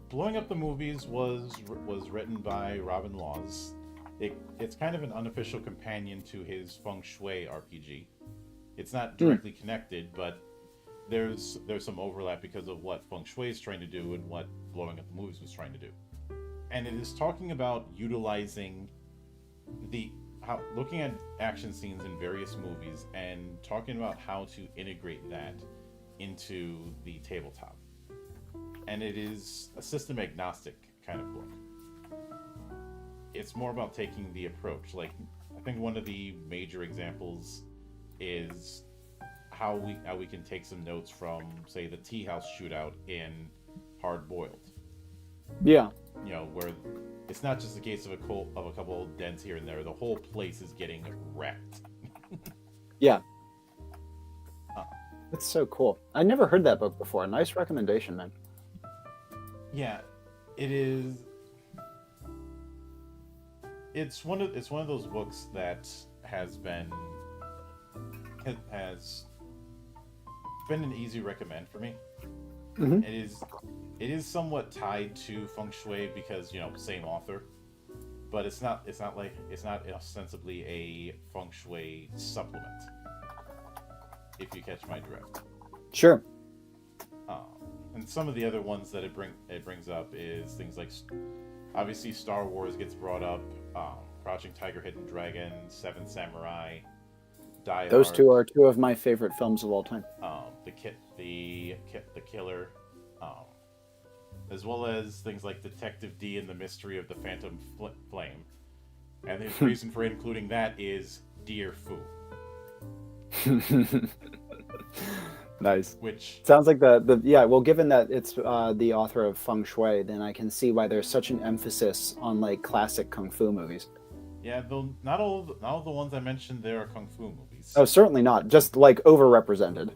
Speaker 1: Blowing Up the Movies was written by Robin Laws. It's kind of an unofficial companion to his Feng Shui RPG. It's not directly connected, but there's some overlap because of what Feng Shui is trying to do and what Blowing Up the Movies was trying to do. And it is talking about utilizing looking at action scenes in various movies and talking about how to integrate that into the tabletop. And it is a system agnostic kind of book. It's more about taking the approach. Like, I think one of the major examples is how we can take some notes from, say, the tea house shootout in Hard Boiled.
Speaker 2: Yeah.
Speaker 1: Where it's not just a case of a couple of dents here and there. The whole place is getting wrecked.
Speaker 2: Yeah. That's so cool. I never heard that book before. Nice recommendation, man.
Speaker 1: Yeah, it is. It's one of those books that has been an easy recommend for me.
Speaker 2: Mm-hmm.
Speaker 1: It is somewhat tied to Feng Shui because same author, but it's not ostensibly a Feng Shui supplement. If you catch my drift.
Speaker 2: Sure.
Speaker 1: And some of the other ones that it brings up is things like, obviously Star Wars gets brought up, Crouching Tiger, Hidden Dragon, Seven Samurai, Die Hard.
Speaker 2: Those two are two of my favorite films of all time.
Speaker 1: The Killer, as well as things like Detective D and the Mystery of the Phantom Flame. And his reason for including that is Dear Fu.
Speaker 2: Nice.
Speaker 1: Which
Speaker 2: sounds like well, given that it's the author of Feng Shui, then I can see why there's such an emphasis on like classic kung fu movies.
Speaker 1: Yeah, though not all the ones I mentioned there are kung fu movies.
Speaker 2: Oh, certainly not. Just like overrepresented.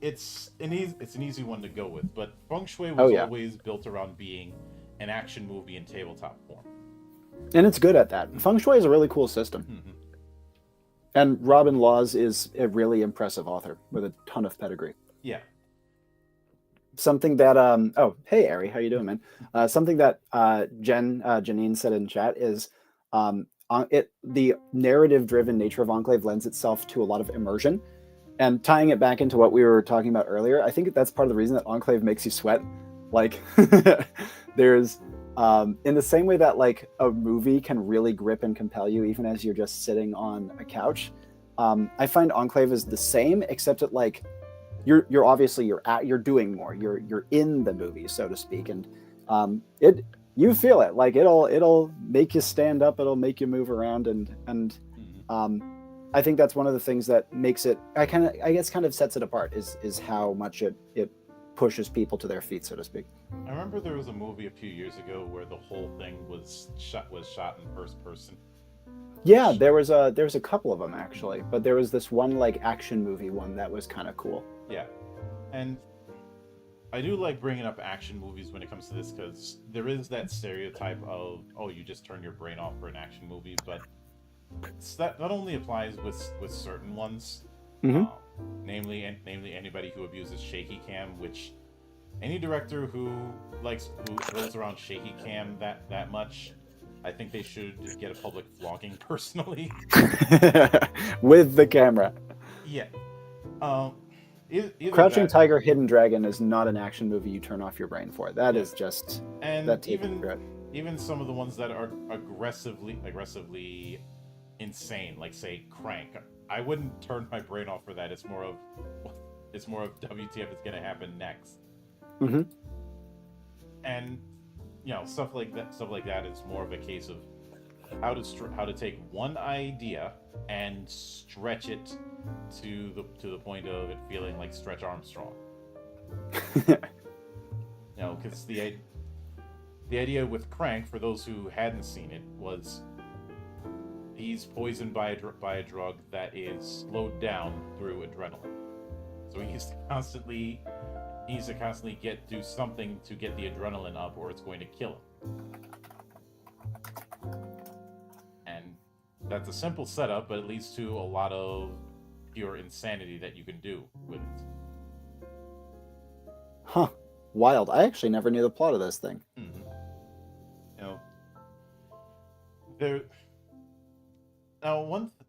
Speaker 1: It's an easy one to go with, but Feng Shui was always built around being an action movie in tabletop form. And
Speaker 2: it's good at that. Feng Shui is a really cool system.
Speaker 1: Mm-hmm.
Speaker 2: And Robin Laws is a really impressive author with a ton of pedigree.
Speaker 1: Yeah.
Speaker 2: Something that oh, hey Ari, how you doing, man? Something that Janine said in chat is The narrative-driven nature of Enclave lends itself to a lot of immersion. And tying it back into what we were talking about earlier, I think that's part of the reason that Enclave makes you sweat. Like, there's in the same way that like a movie can really grip and compel you, even as you're just sitting on a couch. I find Enclave is the same, except that like you're obviously you're doing more. You're in the movie, so to speak, and you feel it. Like it'll make you stand up. It'll make you move around, and I think that's one of the things that makes it, I guess kind of sets it apart is how much it pushes people to their feet, so to speak.
Speaker 1: I remember there was a movie a few years ago where the whole thing was shot in first person.
Speaker 2: Yeah, there was a couple of them actually, but there was this one like action movie one that was kind of cool.
Speaker 1: Yeah, and I do like bringing up action movies when it comes to this because there is that stereotype of, oh, you just turn your brain off for an action movie, but that not only applies with certain ones,
Speaker 2: Mm-hmm.
Speaker 1: namely anybody who abuses shaky cam, which any director who throws around shaky cam that much, I think they should get a public flogging personally.
Speaker 2: With the camera.
Speaker 1: Yeah.
Speaker 2: Crouching Tiger, Hidden Dragon is not an action movie you turn off your brain for. That is just
Speaker 1: and
Speaker 2: that
Speaker 1: even some of the ones that are aggressively insane, like say Crank, I wouldn't turn my brain off for that. It's more of WTF is gonna happen next.
Speaker 2: Mm-hmm.
Speaker 1: And stuff like that is more of a case of how to take one idea and stretch it to the point of it feeling like Stretch Armstrong. Because the idea with Crank, for those who hadn't seen it, was he's poisoned by a drug that is slowed down through adrenaline. So he needs to constantly do something to get the adrenaline up, or it's going to kill him. And that's a simple setup, but it leads to a lot of pure insanity that you can do with it.
Speaker 2: Huh. Wild. I actually never knew the plot of this thing.
Speaker 1: Mm-hmm.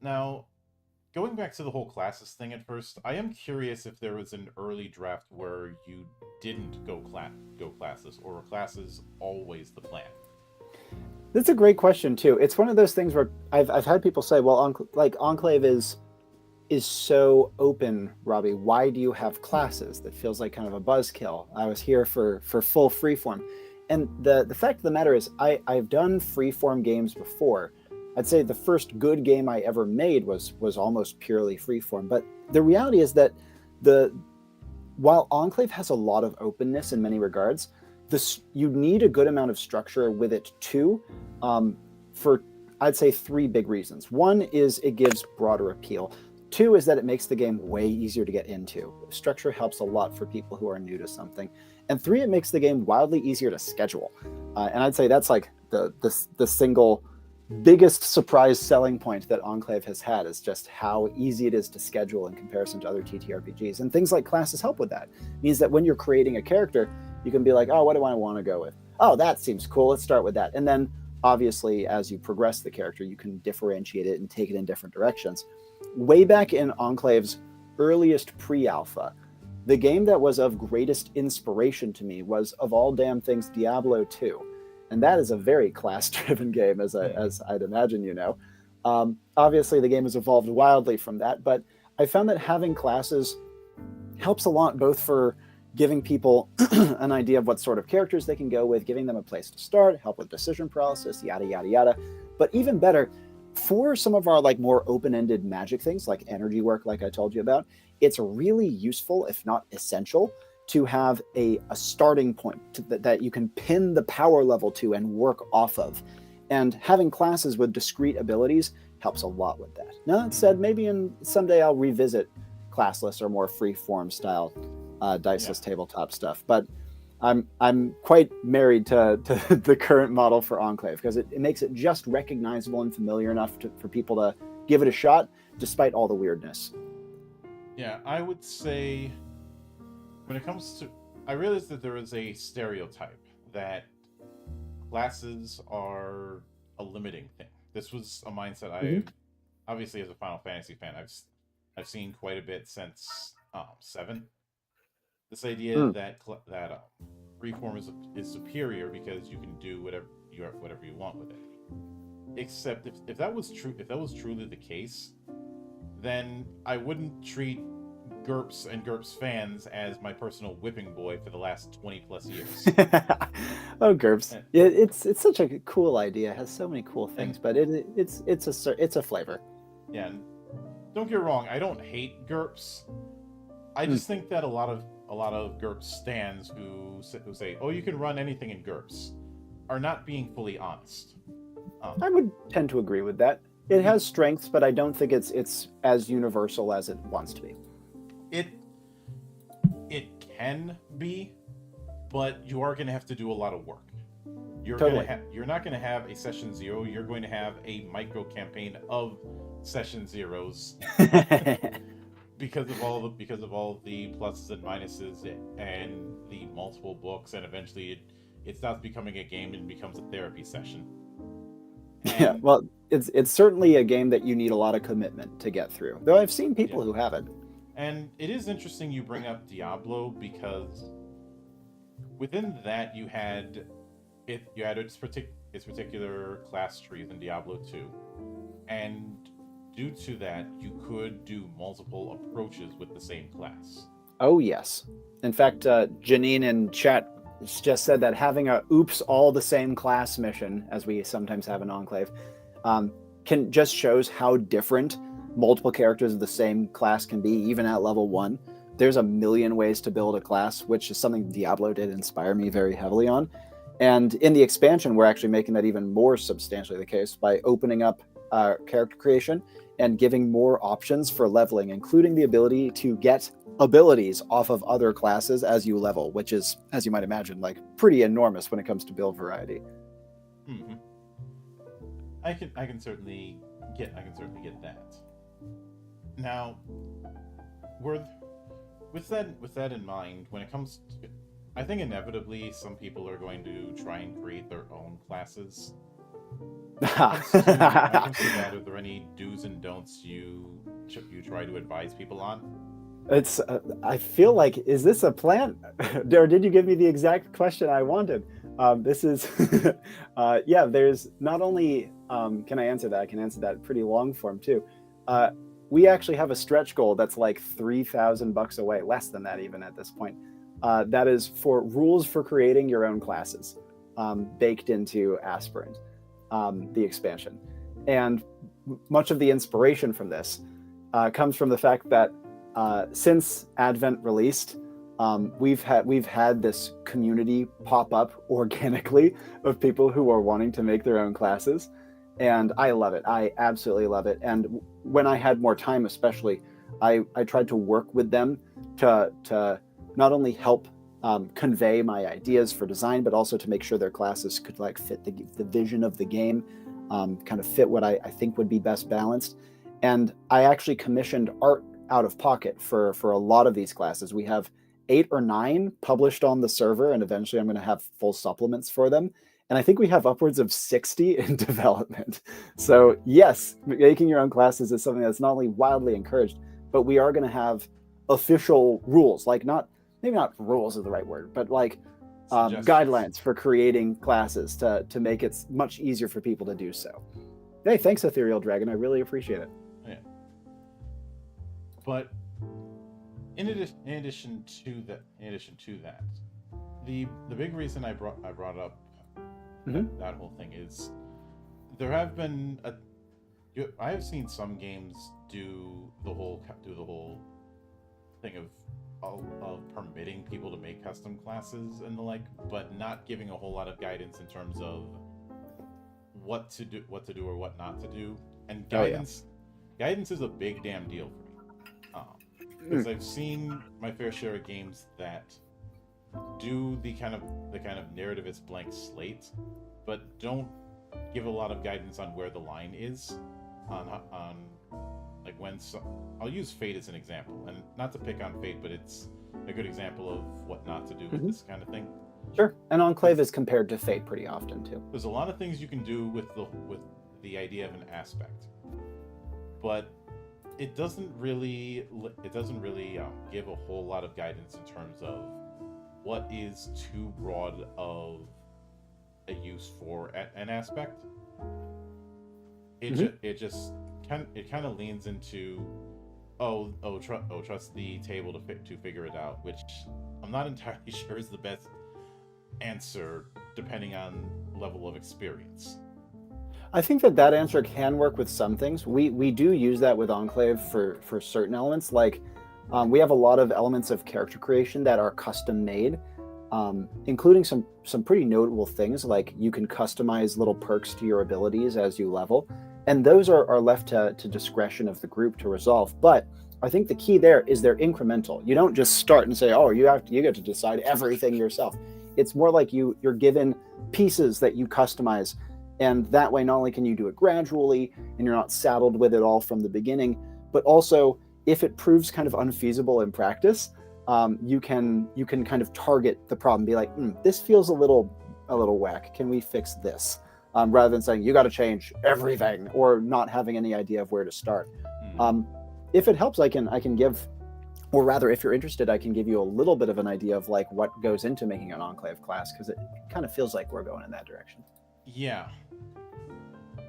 Speaker 1: Now, going back to the whole classes thing at first, I am curious if there was an early draft where you didn't go classes, or were classes always the plan?
Speaker 2: That's a great question too. It's one of those things where I've had people say, well, Enclave is so open, Robby. Why do you have classes? That feels like kind of a buzzkill. I was here for full freeform. And the fact of the matter is I've done freeform games before. I'd say the first good game I ever made was almost purely freeform. But the reality is that while Enclave has a lot of openness in many regards, you need a good amount of structure with it too, for I'd say 3 big reasons. One is it gives broader appeal. 2 is that it makes the game way easier to get into. Structure helps a lot for people who are new to something. And 3, it makes the game wildly easier to schedule. And I'd say that's like the single biggest surprise selling point that Enclave has had, is just how easy it is to schedule in comparison to other TTRPGs. And things like classes help with that. It means that when you're creating a character, you can be like, oh, what do I want to go with? Oh, that seems cool. Let's start with that. And then obviously, as you progress the character, you can differentiate it and take it in different directions. Way back in Enclave's earliest pre-alpha, the game that was of greatest inspiration to me was, of all damn things, Diablo 2. And that is a very class-driven game, as I'd imagine you know. Obviously, the game has evolved wildly from that, but I found that having classes helps a lot, both for giving people an idea of what sort of characters they can go with, giving them a place to start, help with decision paralysis, yada, yada, yada. But even better, for some of our like more open-ended magic things, like energy work, like I told you about, it's really useful, if not essential, to have a starting point that you can pin the power level to and work off of. And having classes with discrete abilities helps a lot with that. Now, that said, maybe someday I'll revisit classless or more free-form style diceless tabletop stuff. But I'm quite married to the current model for Enclave, because it makes it just recognizable and familiar enough for people to give it a shot, despite all the weirdness.
Speaker 1: Yeah, I would say when it comes to, I realize that there is a stereotype that classes are a limiting thing. This was a mindset
Speaker 2: Mhm.
Speaker 1: obviously as a Final Fantasy fan, I've seen quite a bit since 7. This idea
Speaker 2: Mm.
Speaker 1: that reform is superior because you can do whatever you want with it. Except if that was true, if that was truly the case, then I wouldn't treat GURPS and GURPS fans as my personal whipping boy for the last 20 plus years.
Speaker 2: Oh, GURPS.
Speaker 1: And,
Speaker 2: It's such a cool idea. It has so many cool things,
Speaker 1: and
Speaker 2: but it's a flavor.
Speaker 1: yeah, and don't get me wrong, I don't hate GURPS. I
Speaker 2: Mm.
Speaker 1: just think that a lot of GURPS stands who say, "Oh, you can run anything in GURPS," are not being fully honest.
Speaker 2: I would tend to agree with that. It has strengths, but I don't think it's as universal as it wants to be.
Speaker 1: It can be, but you are going to have to do a lot of work.
Speaker 2: Totally.
Speaker 1: You're not going to have a session 0. You're going to have a micro campaign of session 0s because of all the pluses and minuses and the multiple books, and eventually it stops becoming a game and becomes a therapy session.
Speaker 2: Yeah, well, it's certainly a game that you need a lot of commitment to get through. Though I've seen people who have it.
Speaker 1: And it is interesting you bring up Diablo, because within that you had its particular class trees in Diablo 2. And due to that, you could do multiple approaches with the same class.
Speaker 2: Oh, yes. In fact, Janine in chat just said that having a oops all the same class mission, as we sometimes have in Enclave, can just shows how different multiple characters of the same class can be, even at level 1. There's a million ways to build a class, which is something Diablo did inspire me very heavily on. And in the expansion, we're actually making that even more substantially the case by opening up character creation and giving more options for leveling, including the ability to get abilities off of other classes as you level, which is, as you might imagine, like pretty enormous when it comes to build variety.
Speaker 1: Mm-hmm. I can certainly get that. Now, with that in mind, when it comes to, I think inevitably some people are going to try and create their own classes. When it comes to that, are there any do's and don'ts you try to advise people on?
Speaker 2: It's. I feel like, is this a plan, or did you give me the exact question I wanted? This is. Yeah. There's not only. Can I answer that? I can answer that pretty long form too. We actually have a stretch goal that's like $3,000 away, less than that even at this point. That is for rules for creating your own classes, baked into Aspirant, the expansion. And much of the inspiration from this comes from the fact that since Advent released, we've had this community pop up organically of people who are wanting to make their own classes. And I love it. I absolutely love it. And when I had more time, especially, I tried to work with them to not only help convey my ideas for design, but also to make sure their classes could like fit the vision of the game, kind of fit what I think would be best balanced. And I actually commissioned art out of pocket for a lot of these classes. We have 8 or 9 published on the server, and eventually I'm going to have full supplements for them. And I think we have upwards of 60 in development. So yes, making your own classes is something that's not only wildly encouraged, but we are going to have official rules, like maybe not rules is the right word, but like guidelines for creating classes to make it much easier for people to do so. Hey, thanks, Ethereal Dragon. I really appreciate it.
Speaker 1: Yeah. But in addition to that, the big reason I brought up that whole thing is there have been I have seen some games do the whole thing of permitting people to make custom classes and the like, but not giving a whole lot of guidance in terms of what to do or what not to do. And guidance is a big damn deal for me, because I've seen my fair share of games that do the kind of narrative is blank slate, but don't give a lot of guidance on where the line is on like I'll use Fate as an example, and not to pick on Fate, but it's a good example of what not to do with this kind of thing.
Speaker 2: Sure, and Enclave is compared to Fate pretty often too.
Speaker 1: There's a lot of things you can do with the idea of an aspect, but it doesn't really give a whole lot of guidance in terms of what is too broad of a use for an aspect. It just kind of leans into trust the table to figure it out, which I'm not entirely sure is the best answer depending on level of experience.
Speaker 2: I think that answer can work with some things. We do use that with Enclave for certain elements. Like we have a lot of elements of character creation that are custom made, including some pretty notable things. Like you can customize little perks to your abilities as you level, and those are left to discretion of the group to resolve. But I think the key there is they're incremental. You don't just start and say, oh, you get to decide everything yourself. It's more like you're given pieces that you customize. And that way, not only can you do it gradually and you're not saddled with it all from the beginning, but also if it proves kind of unfeasible in practice, you can kind of target the problem, be like, this feels a little whack. Can we fix this? Rather than saying you got to change everything or not having any idea of where to start. If it helps, I can give, or rather, if you're interested, I can give you a little bit of an idea of like what goes into making an Enclave class, because it kind of feels like we're going in that direction.
Speaker 1: Yeah.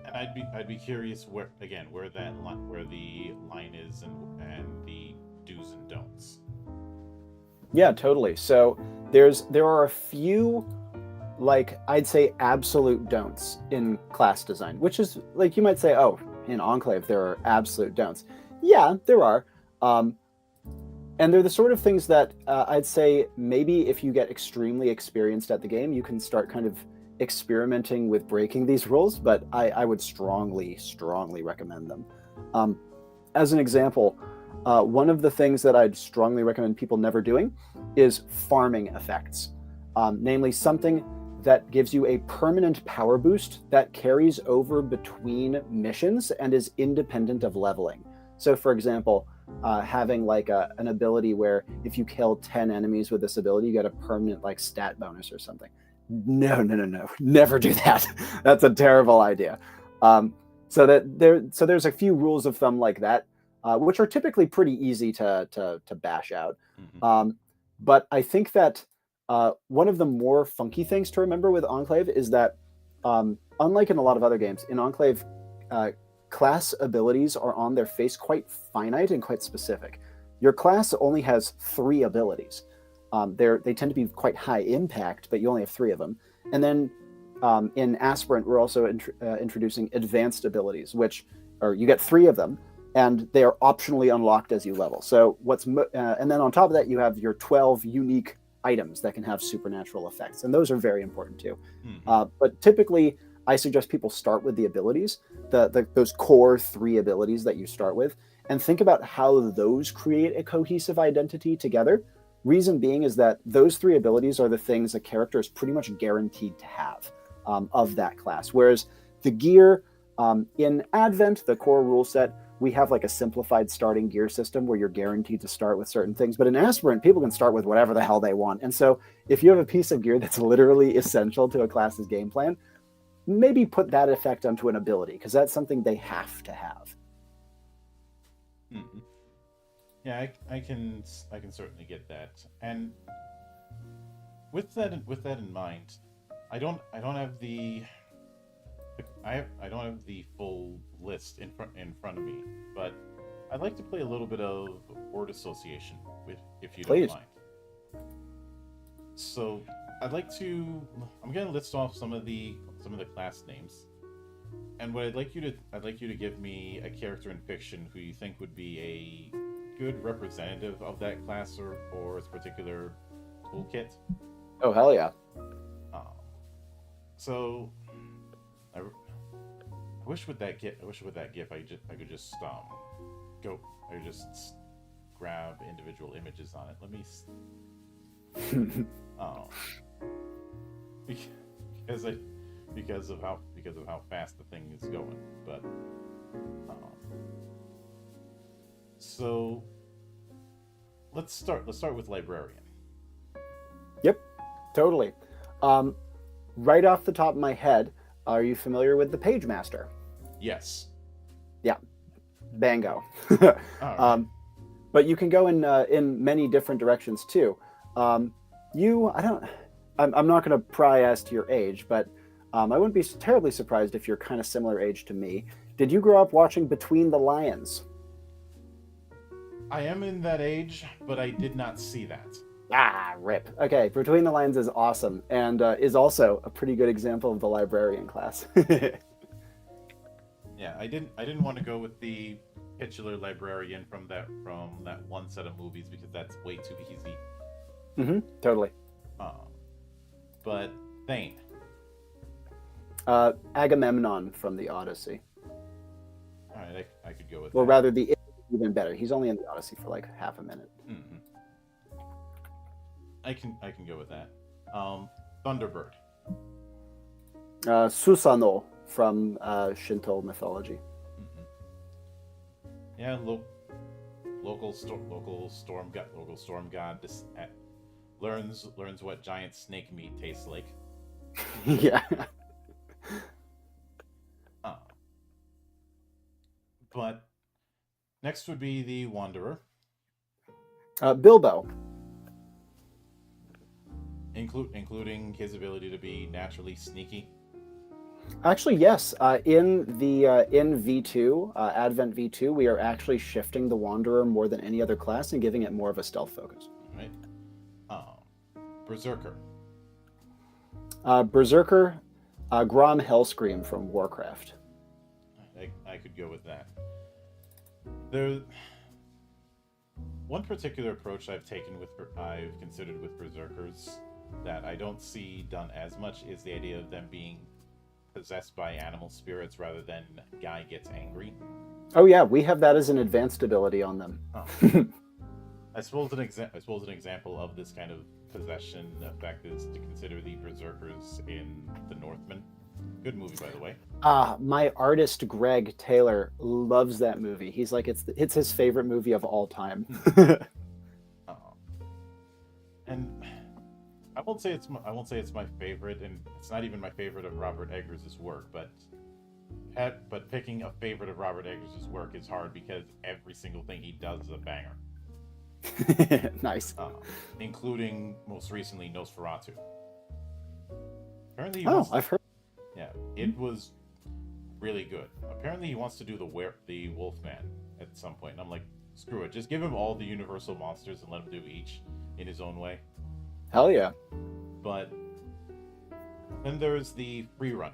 Speaker 1: And I'd be curious where the line is and the do's and don'ts.
Speaker 2: Yeah, totally. So there are a few, like I'd say, absolute don'ts in class design, which is like you might say, oh, in Enclave there are absolute don'ts. Yeah, there are, and they're the sort of things that I'd say maybe if you get extremely experienced at the game, you can start kind of experimenting with breaking these rules, but I would strongly recommend them. As an example, one of the things that I'd strongly recommend people never doing is farming effects, namely something that gives you a permanent power boost that carries over between missions and is independent of leveling. So for example, having like an ability where if you kill 10 enemies with this ability, you get a permanent like stat bonus or something. No, never do that. That's a terrible idea. So there's a few rules of thumb like that, which are typically pretty easy to bash out.
Speaker 1: Mm-hmm.
Speaker 2: But I think that one of the more funky things to remember with Enclave is that, unlike in a lot of other games, in Enclave, class abilities are on their face quite finite and quite specific. Your class only has 3 abilities. They tend to be quite high impact, but you only have 3 of them. And then in Aspirant, we're also introducing advanced abilities, you get 3 of them, and they are optionally unlocked as you level. So and then on top of that, you have your 12 unique items that can have supernatural effects, and those are very important too. But typically, I suggest people start with the abilities, those core 3 abilities that you start with, and think about how those create a cohesive identity together. Reason being is that those 3 abilities are the things a character is pretty much guaranteed to have of that class. Whereas the gear in Advent, the core rule set, we have like a simplified starting gear system where you're guaranteed to start with certain things. But in Aspirant, people can start with whatever the hell they want. And so if you have a piece of gear that's literally essential to a class's game plan, maybe put that effect onto an ability, because that's something they have to have.
Speaker 1: Mm-hmm. Yeah, I can certainly get that. And with that in mind, I don't have the full list in front of me, but I'd like to play a little bit of word association if you don't mind. So I'm going to list off some of the class names, and what I'd like you to give me a character in fiction who you think would be a good representative of that class or its particular toolkit.
Speaker 2: Oh, hell yeah.
Speaker 1: So I wish with that GIF I could just grab individual images on it. Let me because of how fast the thing is going. But so let's start with librarian.
Speaker 2: Yep, totally. Right off the top of my head, are you familiar with the Page Master?
Speaker 1: Yes.
Speaker 2: Yeah, bango.
Speaker 1: All right.
Speaker 2: But you can go in many different directions too. I'm not going to pry as to your age, but I wouldn't be terribly surprised if you're kind of similar age to me. Did you grow up watching Between the Lions?
Speaker 1: I am in that age, but I did not see that.
Speaker 2: Ah, rip. Okay, Between the Lions is awesome and is also a pretty good example of the librarian class.
Speaker 1: Yeah, I didn't want to go with the titular librarian from that one set of movies because that's way too easy.
Speaker 2: Totally.
Speaker 1: But Thane.
Speaker 2: Agamemnon from the Odyssey.
Speaker 1: All right, I could go with.
Speaker 2: Well,
Speaker 1: that.
Speaker 2: rather the even better. He's only in the Odyssey for like half a minute.
Speaker 1: Mm-hmm. I can go with that. Thunderbird.
Speaker 2: Susanoo from Shinto mythology.
Speaker 1: Mm-hmm. Yeah, local storm god. This learns what giant snake meat tastes like.
Speaker 2: Yeah.
Speaker 1: But next would be the Wanderer.
Speaker 2: Bilbo.
Speaker 1: Including his ability to be naturally sneaky.
Speaker 2: Actually, yes. In V2, Advent V2, we are actually shifting the Wanderer more than any other class and giving it more of a stealth focus.
Speaker 1: Right. Berserker.
Speaker 2: Berserker, Grom Hellscream from Warcraft.
Speaker 1: I could go with that. There, one particular approach I've considered with Berserkers that I don't see done as much is the idea of them being possessed by animal spirits rather than guy gets angry.
Speaker 2: Oh yeah, we have that as an advanced ability on them.
Speaker 1: Oh. I suppose an example of this kind of possession effect is to consider the Berserkers in The Northman. Good movie, by the way.
Speaker 2: My artist Greg Taylor loves that movie. He's like, it's his favorite movie of all time.
Speaker 1: And I won't say it's my favorite, and it's not even my favorite of Robert Eggers' work. But picking a favorite of Robert Eggers' work is hard because every single thing he does is a banger.
Speaker 2: Nice.
Speaker 1: Including most recently Nosferatu. Apparently,
Speaker 2: I've heard.
Speaker 1: Yeah, it was really good. Apparently, he wants to do the Wolfman at some point, and I'm like, screw it, just give him all the Universal monsters and let him do each in his own way.
Speaker 2: Hell yeah.
Speaker 1: But then there's the Freerunner.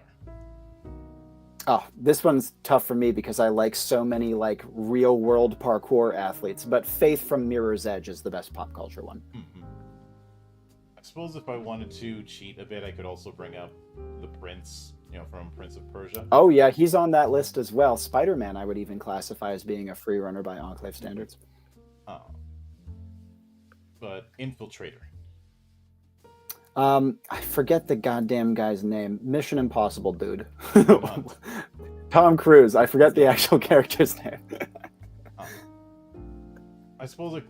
Speaker 2: Oh, this one's tough for me because I like so many like real world parkour athletes, but Faith from Mirror's Edge is the best pop culture one.
Speaker 1: Mm-hmm. I suppose if I wanted to cheat a bit, I could also bring up the Prince, from Prince of Persia.
Speaker 2: Oh yeah, he's on that list as well. Spider-Man I would even classify as being a free runner by Enclave standards.
Speaker 1: But Infiltrator.
Speaker 2: I forget the goddamn guy's name. Mission Impossible dude. Tom Cruise. I forget the actual character's name.
Speaker 1: I suppose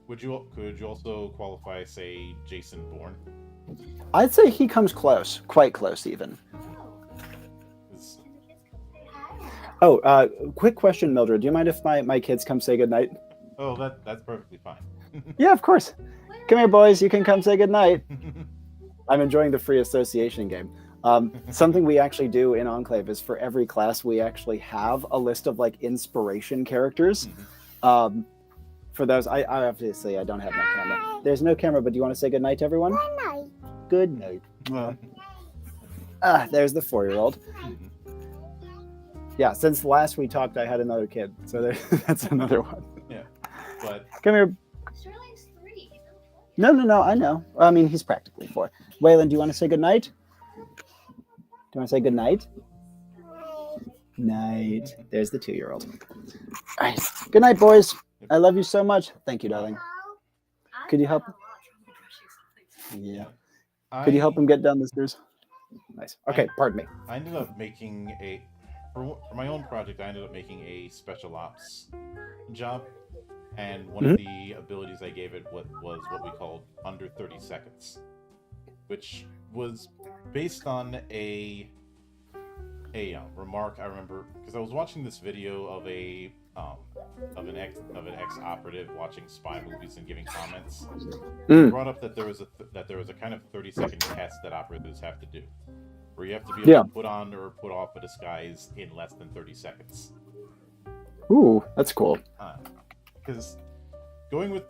Speaker 1: could you also qualify, say, Jason Bourne?
Speaker 2: I'd say he comes close, quite close even. Oh, quick question, Mildred. Do you mind if my kids come say goodnight?
Speaker 1: Oh, that's perfectly fine.
Speaker 2: Yeah, of course. Come here, boys. You can come say goodnight. I'm enjoying the free association game. Something we actually do in Enclave is for every class, we actually have a list of like inspiration characters. For those, I obviously I don't have my camera. There's no camera, but do you want to say goodnight to everyone? Good night. Good night. There's the 4-year-old. Yeah, since last we talked, I had another kid, so that's another one.
Speaker 1: Yeah, but
Speaker 2: come here.
Speaker 3: Sterling's 3.
Speaker 2: No, I know. I mean, he's practically 4. Waylon, do you want to say goodnight? Do you want to say goodnight? Night. There's the 2-year-old. All right. Good night, boys. I love you so much. Thank you, darling. Could you help? Yeah. Could you help him get down the stairs? Nice. Okay, pardon me.
Speaker 1: I ended up making for my own project, I ended up making a special ops job. And one of the abilities I gave it was what we called under 30 seconds, which was based on a remark I remember because I was watching this video of an ex operative watching spy movies and giving comments. He
Speaker 2: Mm,
Speaker 1: brought up that there was a kind of 30-second test that operatives have to do, where you have to be able
Speaker 2: yeah.
Speaker 1: to put on or put off a disguise in less than 30 seconds.
Speaker 2: Ooh, that's cool.
Speaker 1: Because going with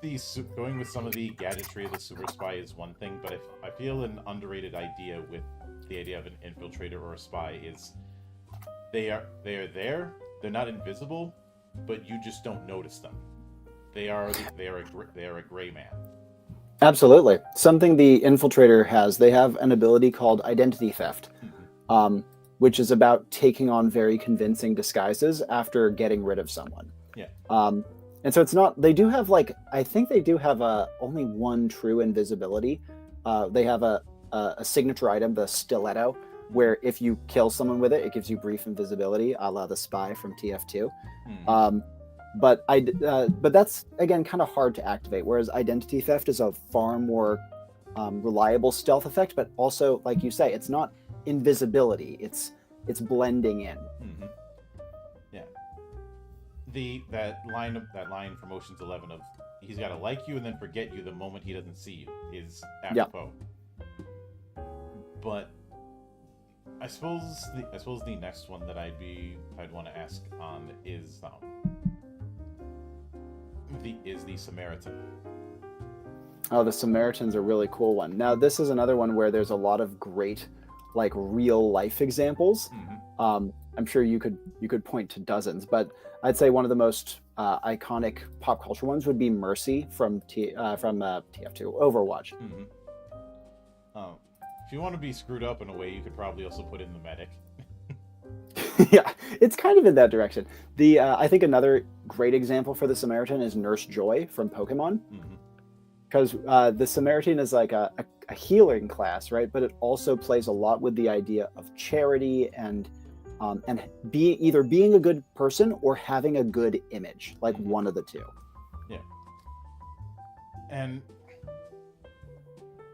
Speaker 1: some of the gadgetry of the super spy is one thing, but I feel an underrated idea with the idea of an infiltrator or a spy is they are there. They're not invisible, but you just don't notice them. They are a gray man.
Speaker 2: Absolutely. Something the infiltrator has, they have an ability called identity theft, which is about taking on very convincing disguises after getting rid of someone.
Speaker 1: Yeah.
Speaker 2: And so it's not, they do have I think they do have only one true invisibility. They have a signature item, the stiletto, where if you kill someone with it, it gives you brief invisibility, a la the spy from TF2. But that's again kind of hard to activate. Whereas identity theft is a far more reliable stealth effect, but also, like you say, it's not invisibility; it's blending in.
Speaker 1: Mm-hmm. Yeah. That line from Ocean's 11 of he's got to like you and then forget you the moment he doesn't see you is apropos. Yeah. But I suppose the next one that I'd want to ask on is the Samaritan.
Speaker 2: Oh, the Samaritans are a really cool one. Now, this is another one where there's a lot of great, real life examples.
Speaker 1: Mm-hmm.
Speaker 2: I'm sure you could point to dozens, but I'd say one of the most iconic pop culture ones would be Mercy from TF2 Overwatch.
Speaker 1: Mm-hmm. If you want to be screwed up in a way, you could probably also put in the medic.
Speaker 2: Yeah, it's kind of in that direction. I think another great example for the Samaritan is Nurse Joy from Pokemon, because the Samaritan is like a healing class, right? But it also plays a lot with the idea of charity and either being a good person or having a good image, like one of the two.
Speaker 1: Yeah. And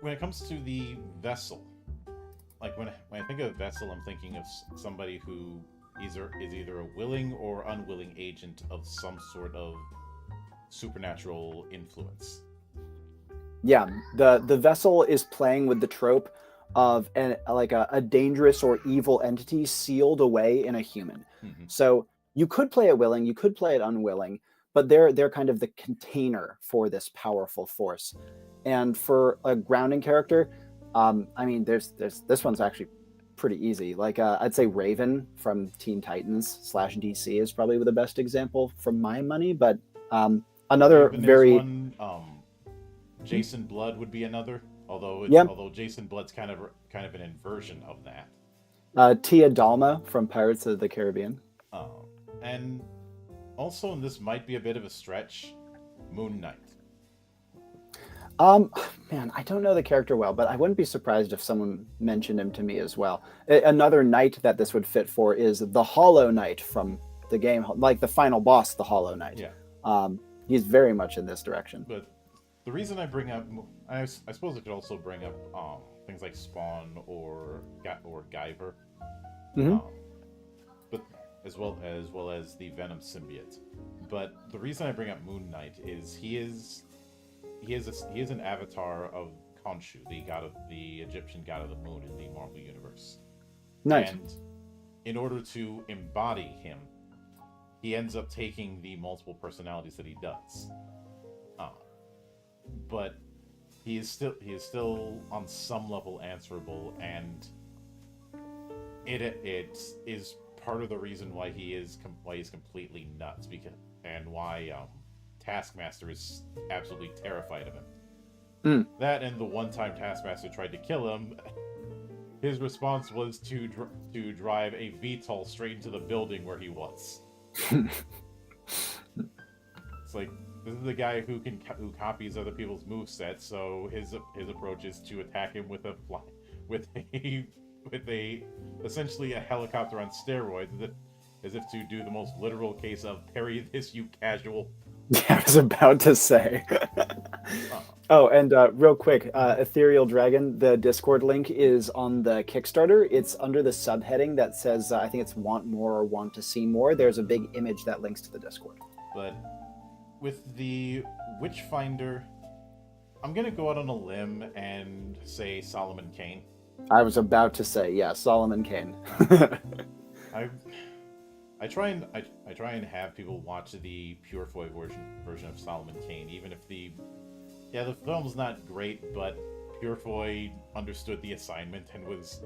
Speaker 1: when it comes to the vessel, like when I think of vessel, I'm thinking of somebody who is either a willing or unwilling agent of some sort of supernatural influence.
Speaker 2: Yeah, the vessel is playing with the trope of a dangerous or evil entity sealed away in a human.
Speaker 1: Mm-hmm.
Speaker 2: So you could play it willing, you could play it unwilling, but they're kind of the container for this powerful force. And for a grounding character, there's this one's actually pretty easy. I'd say Raven from Teen Titans / DC is probably the best example from my money. But another
Speaker 1: Raven
Speaker 2: very
Speaker 1: one, Jason Blood would be another. Although Jason Blood's kind of an inversion of that.
Speaker 2: Tia Dalma from Pirates of the Caribbean.
Speaker 1: And also, and this might be a bit of a stretch, Moon Knight.
Speaker 2: Man, I don't know the character well, but I wouldn't be surprised if someone mentioned him to me as well. Another knight that this would fit for is the Hollow Knight from the game, like the final boss, the Hollow Knight.
Speaker 1: Yeah.
Speaker 2: He's very much in this direction.
Speaker 1: But the reason I bring up, I suppose I could also bring up things like Spawn or Guyver, but as well as the Venom symbiote. But the reason I bring up Moon Knight is he is an avatar of Khonshu, the Egyptian god of the moon in the Marvel universe.
Speaker 2: Nice.
Speaker 1: And in order to embody him, he ends up taking the multiple personalities that he does. But he is still on some level answerable, and it is part of the reason why he's completely nuts, and why Taskmaster is absolutely terrified of him. That, and the one time Taskmaster tried to kill him, his response was to drive a VTOL straight into the building where he was. It's like, this is the guy who copies other people's movesets, so his approach is to attack him with essentially a helicopter on steroids, as if to do the most literal case of parry this, you casual.
Speaker 2: Yeah, I was about to say.
Speaker 1: Oh,
Speaker 2: Oh, and real quick, Ethereal Dragon, the Discord link is on the Kickstarter. It's under the subheading that says, I think it's want more or want to see more. There's a big image that links to the Discord.
Speaker 1: but with the Witchfinder, I'm gonna go out on a limb and say Solomon Kane.
Speaker 2: I was about to say, yeah, Solomon Kane.
Speaker 1: I I try and have people watch the Purefoy version of Solomon Kane, even if the film's not great, but Purefoy understood the assignment and was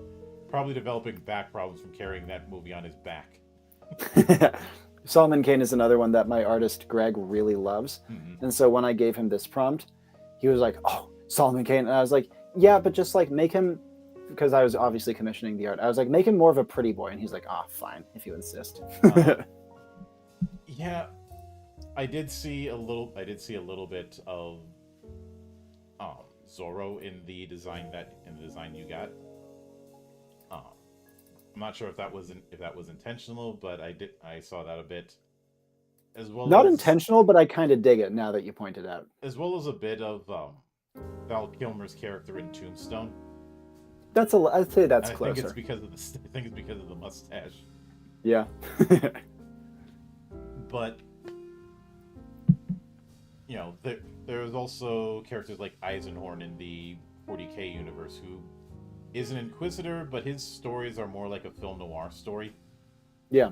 Speaker 1: probably developing back problems from carrying that movie on his back.
Speaker 2: Solomon Kane is another one that my artist Greg really loves.
Speaker 1: Mm-hmm.
Speaker 2: And so when I gave him this prompt, he was like, "Oh, Solomon Kane." And I was like, "Yeah, but just like make him," because I was obviously commissioning the art. I was like, "Make him more of a pretty boy." And he's like, "Ah, fine, if you insist."
Speaker 1: Yeah, I did see a little bit of Zorro in the design you got. I'm not sure if that was intentional, but I saw that a bit, as well
Speaker 2: Not
Speaker 1: as
Speaker 2: intentional, but I kind of dig it now that you pointed out.
Speaker 1: as well as a bit of Val Kilmer's character in Tombstone.
Speaker 2: I'd say that's
Speaker 1: And
Speaker 2: closer.
Speaker 1: I think it's because of the mustache.
Speaker 2: Yeah.
Speaker 1: But there's also characters like Eisenhorn in the 40K universe who is an Inquisitor, but his stories are more like a film noir story.
Speaker 2: Yeah.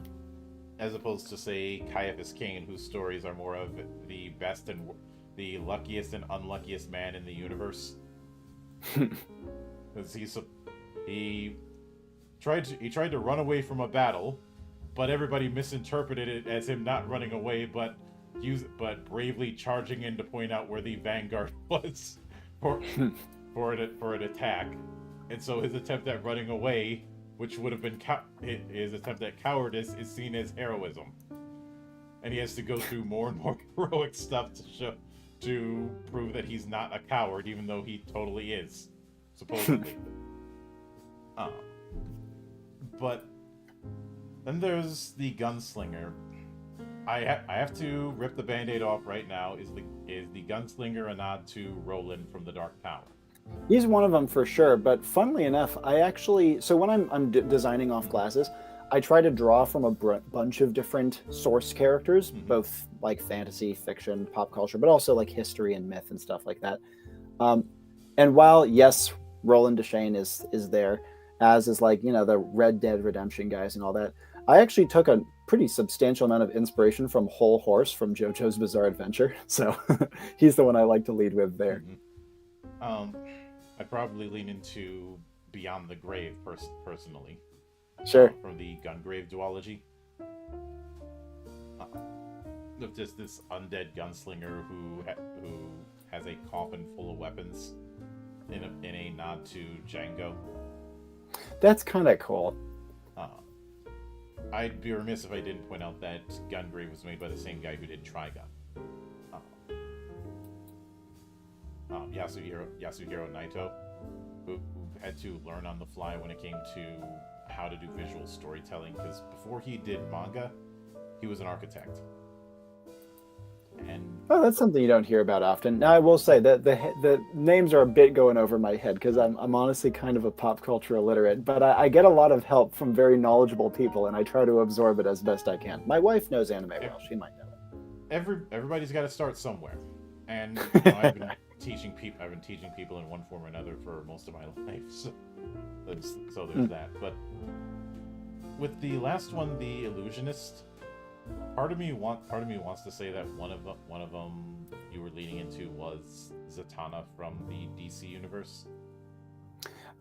Speaker 1: As opposed to, say, Caiaphas Kane, whose stories are more of the best and the luckiest and unluckiest man in the universe. Because he tried to run away from a battle, but everybody misinterpreted it as him not running away, but bravely charging in to point out where the vanguard was for an attack. And so his attempt at running away, which would have been his attempt at cowardice, is seen as heroism, and he has to go through more and more heroic stuff to prove that he's not a coward, even though he totally is, supposedly. But then there's the gunslinger. I have to rip the Band-Aid off right now. Is the gunslinger a nod to Roland from the Dark Tower?
Speaker 2: He's one of them for sure, but funnily enough, so when I'm designing off classes, I try to draw from a bunch of different source characters, both like fantasy, fiction, pop culture, but also like history and myth and stuff like that. And while, yes, Roland Deschain is there, as is like, the Red Dead Redemption guys and all that, I actually took a pretty substantial amount of inspiration from Whole Horse from JoJo's Bizarre Adventure. So he's the one I like to lead with there.
Speaker 1: I'd probably lean into Beyond the Grave personally.
Speaker 2: Sure.
Speaker 1: From the Gungrave duology. Of just this undead gunslinger who has a coffin full of weapons in a nod to Django.
Speaker 2: That's kind of cool.
Speaker 1: I'd be remiss if I didn't point out that Gungrave was made by the same guy who did Trigun. Yasuhiro Naito, who had to learn on the fly when it came to how to do visual storytelling, because before he did manga, he was an architect. And
Speaker 2: that's something you don't hear about often. Now, I will say that the names are a bit going over my head because I'm honestly kind of a pop culture illiterate, but I get a lot of help from very knowledgeable people, and I try to absorb it as best I can. My wife knows anime well; she might know it.
Speaker 1: Everybody's got to start somewhere, and I've been teaching people in one form or another for most of my life, so there's that. But with the last one, the Illusionist, part of me wants to say that one of them you were leading into was Zatanna from the DC universe.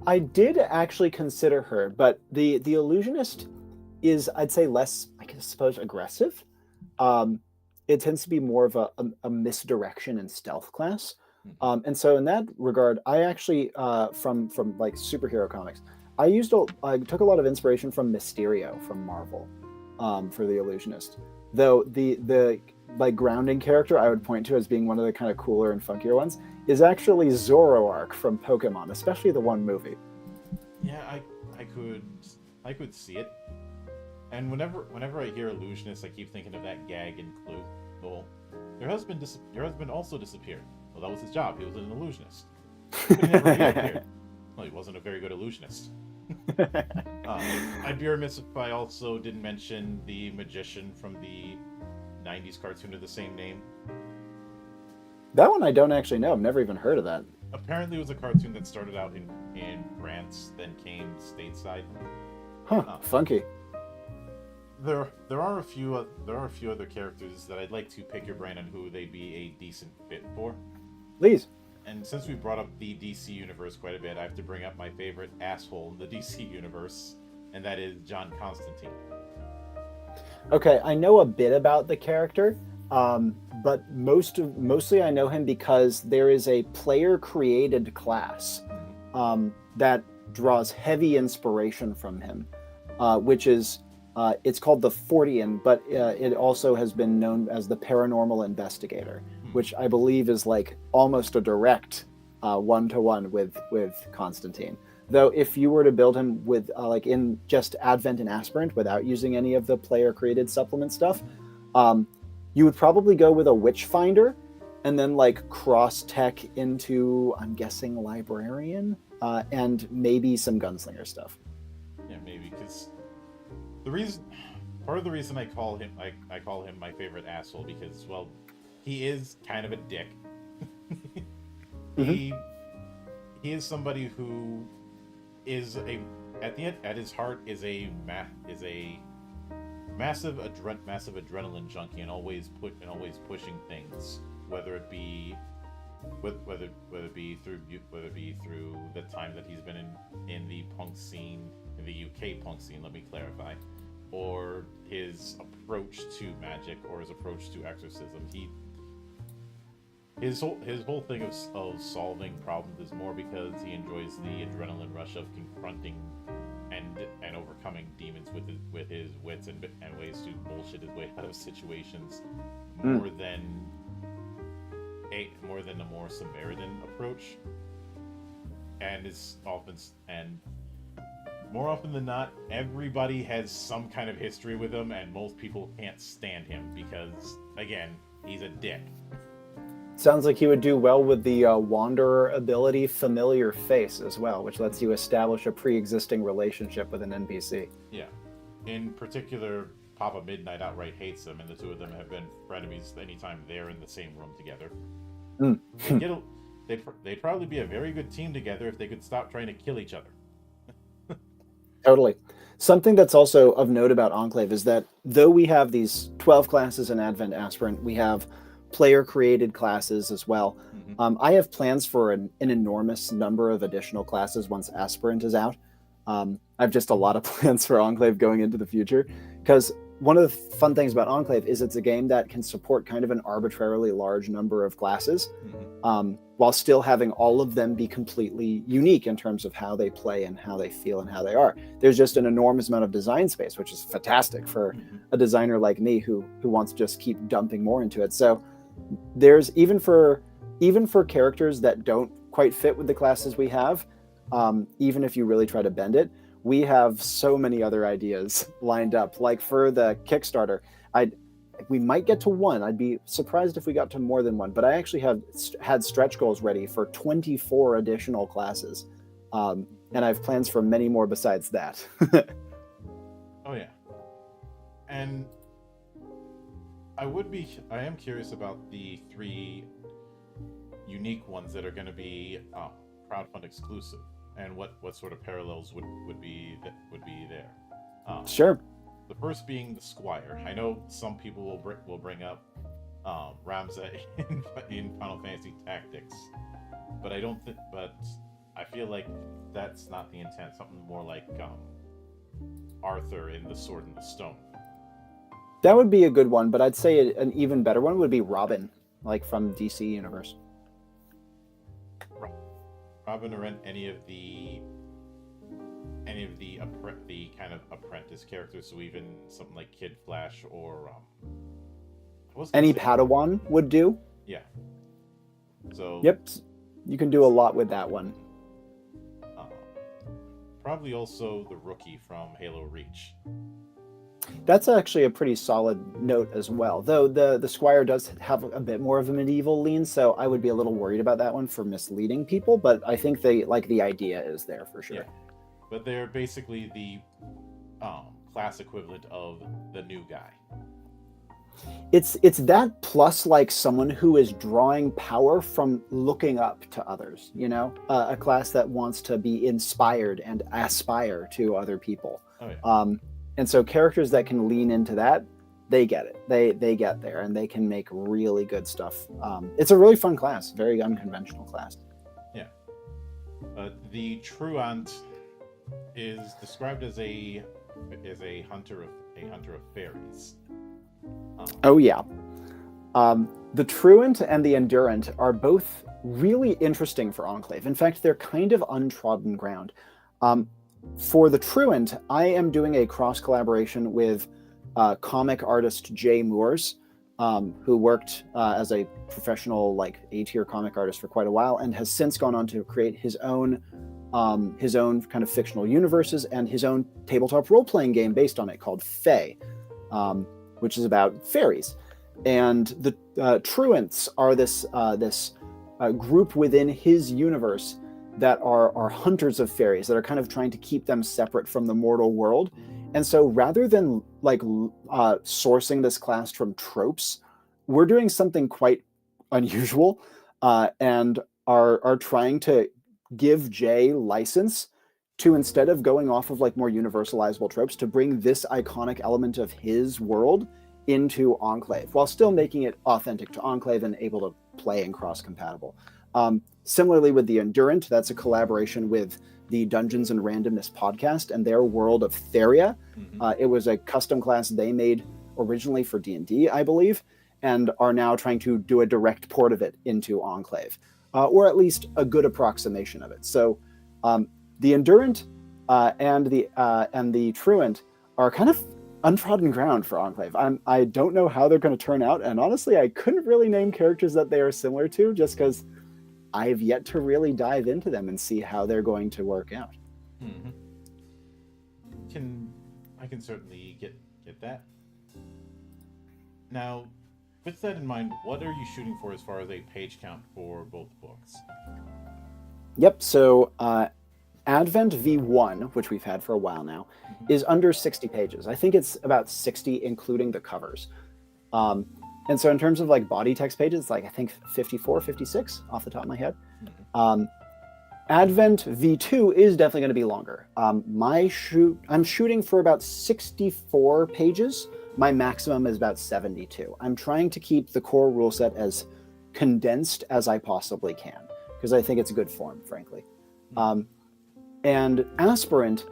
Speaker 2: I did actually consider her, but the Illusionist is, I'd say, less, I suppose, aggressive. It tends to be more of a misdirection and stealth class. And so in that regard, I actually, from like superhero comics, I took a lot of inspiration from Mysterio from Marvel, for the Illusionist. Though the like grounding character I would point to as being one of the kind of cooler and funkier ones is actually Zoroark from Pokemon, especially the one movie.
Speaker 1: Yeah, I could see it. And whenever I hear Illusionist, I keep thinking of that gag in Clue. Your husband also disappeared. Well, that was his job. He was an illusionist. But he never reappeared. Well, he wasn't a very good illusionist. I'd be remiss if I also didn't mention the magician from the 90s cartoon of the same name.
Speaker 2: That one I don't actually know. I've never even heard of that.
Speaker 1: Apparently it was a cartoon that started out in France, then came stateside.
Speaker 2: Huh, funky.
Speaker 1: There are a few other characters that I'd like to pick your brain on who they'd be a decent fit for.
Speaker 2: Please.
Speaker 1: And since we brought up the DC universe quite a bit, I have to bring up my favorite asshole in the DC universe, and that is John Constantine.
Speaker 2: Okay, I know a bit about the character, but mostly I know him because there is a player-created class that draws heavy inspiration from him, which is it's called the Fortean, but it also has been known as the Paranormal Investigator, which I believe is like almost a direct one-to-one with Constantine. Though if you were to build him with like in just Advent and Aspirant without using any of the player-created supplement stuff, you would probably go with a Witchfinder and then like cross-tech into, I'm guessing, Librarian and maybe some Gunslinger stuff.
Speaker 1: Yeah, maybe, because part of the reason I call him my favorite asshole, because, well, he is kind of a dick. He is somebody who is at his heart is a massive adrenaline junkie, and always pushing things, whether it be through the time that he's been in the punk scene, in the UK punk scene, let me clarify, or his approach to magic, or his approach to exorcism. His whole thing of solving problems is more because he enjoys the adrenaline rush of confronting and overcoming demons with his wits and ways to bullshit his way out of situations, more than a more Samaritan approach. And more often than not, everybody has some kind of history with him, and most people can't stand him because, again, he's a dick.
Speaker 2: Sounds like he would do well with the Wanderer ability, Familiar Face, as well, which lets you establish a pre-existing relationship with an NPC. Yeah.
Speaker 1: In particular, Papa Midnight outright hates him, and the two of them have been frenemies anytime they're in the same room together. They'd probably be a very good team together if they could stop trying to kill each other.
Speaker 2: Totally. Something that's also of note about Enclave is that though we have these 12 classes in Advent Aspirant, we have player-created classes as well. I have plans for an enormous number of additional classes once Aspirant is out. I have just a lot of plans for Enclave going into the future, because one of the fun things about Enclave is it's a game that can support kind of an arbitrarily large number of classes, while still having all of them be completely unique in terms of how they play and how they feel and how they are. There's just an enormous amount of design space, which is fantastic for a designer like me who wants to just keep dumping more into it. So there's even for characters that don't quite fit with the classes we have, even if you really try to bend it, we have so many other ideas lined up. Like for the Kickstarter, we might get to one. I'd be surprised if we got to more than one, but I actually had stretch goals ready for 24 additional classes. And I have plans for many more besides that.
Speaker 1: Oh yeah. And I am curious about the 3 unique ones that are going to be crowdfund exclusive, and what sort of parallels would be there.
Speaker 2: Sure.
Speaker 1: The first being the Squire. I know some people will bring up Ramza in Final Fantasy Tactics, but but I feel like that's not the intent. Something more like Arthur in The Sword and the Stone.
Speaker 2: That would be a good one, but I'd say an even better one would be Robin, like from DC Universe.
Speaker 1: Robin, or any of the kind of apprentice characters, so even something like Kid Flash or
Speaker 2: any Padawan would do.
Speaker 1: Yeah. So
Speaker 2: yep, you can do a lot with that one.
Speaker 1: Probably also the Rookie from Halo Reach.
Speaker 2: That's actually a pretty solid note as well. Though the squire does have a bit more of a medieval lean, so I would be a little worried about that one for misleading people. But I think they like the idea is there for sure.
Speaker 1: Yeah. But they're basically the class equivalent of the new guy.
Speaker 2: It's that plus like someone who is drawing power from looking up to others. You know, a class that wants to be inspired and aspire to other people.
Speaker 1: Oh yeah.
Speaker 2: And so characters that can lean into that, they get it. They get there, and they can make really good stuff. It's a really fun class, very unconventional class.
Speaker 1: Yeah. The truant is described as a hunter of fairies.
Speaker 2: Oh yeah. The truant and the endurant are both really interesting for Enclave. In fact, they're kind of untrodden ground. For the truant, I am doing a cross collaboration with comic artist Jay Moores, who worked as a professional A-tier comic artist for quite a while, and has since gone on to create his own kind of fictional universes and his own tabletop role-playing game based on it called Fae, which is about fairies. And the truants are this group within his universe that are hunters of fairies that are kind of trying to keep them separate from the mortal world. And so rather than sourcing this class from tropes, we're doing something quite unusual and are trying to give Jay license to, instead of going off of more universalizable tropes, to bring this iconic element of his world into Enclave while still making it authentic to Enclave and able to play and cross-compatible. Similarly with the Endurant, that's a collaboration with the Dungeons and Randomness podcast and their world of Theria. It was a custom class they made originally for D&D, I believe, and are now trying to do a direct port of it into Enclave, or at least a good approximation of it. So the Endurant and the Truant are kind of untrodden ground for Enclave. I don't know how they're going to turn out, and honestly, I couldn't really name characters that they are similar to, just because I've yet to really dive into them and see how they're going to work out.
Speaker 1: Mm-hmm. I can certainly get that. Now, with that in mind, what are you shooting for as far as a page count for both books?
Speaker 2: Yep, so Advent V1, which we've had for a while now, is under 60 pages. I think it's about 60, including the covers. And so in terms of body text pages, I think 54, 56 off the top of my head. Advent V2 is definitely going to be longer. I'm shooting for about 64 pages. My maximum is about 72. I'm trying to keep the core rule set as condensed as I possibly can, because I think it's a good form, frankly. And Aspirant,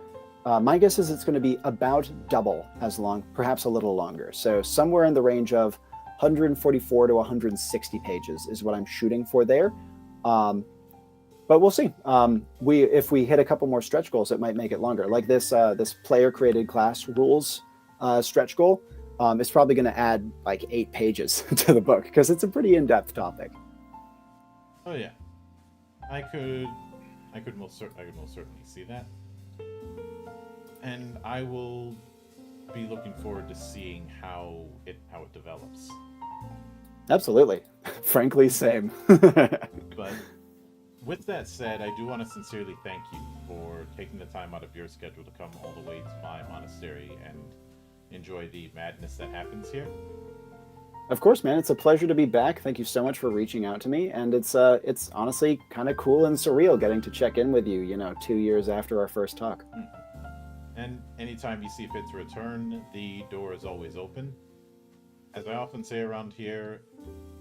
Speaker 2: my guess is it's going to be about double as long, perhaps a little longer. So somewhere in the range of 144 to 160 pages is what I'm shooting for there. But we'll see. If we hit a couple more stretch goals, it might make it longer. Like this player-created class rules stretch goal is probably going to add 8 pages to the book, because it's a pretty in-depth topic.
Speaker 1: Oh yeah, I could most certainly see that, and I will be looking forward to seeing how it develops.
Speaker 2: Absolutely. Frankly, same.
Speaker 1: But with that said, I do want to sincerely thank you for taking the time out of your schedule to come all the way to my monastery and enjoy the madness that happens here.
Speaker 2: Of course, man. It's a pleasure to be back. Thank you so much for reaching out to me. And it's honestly kind of cool and surreal getting to check in with you, 2 years after our first talk.
Speaker 1: And anytime you see fit to return, the door is always open. As I often say around here,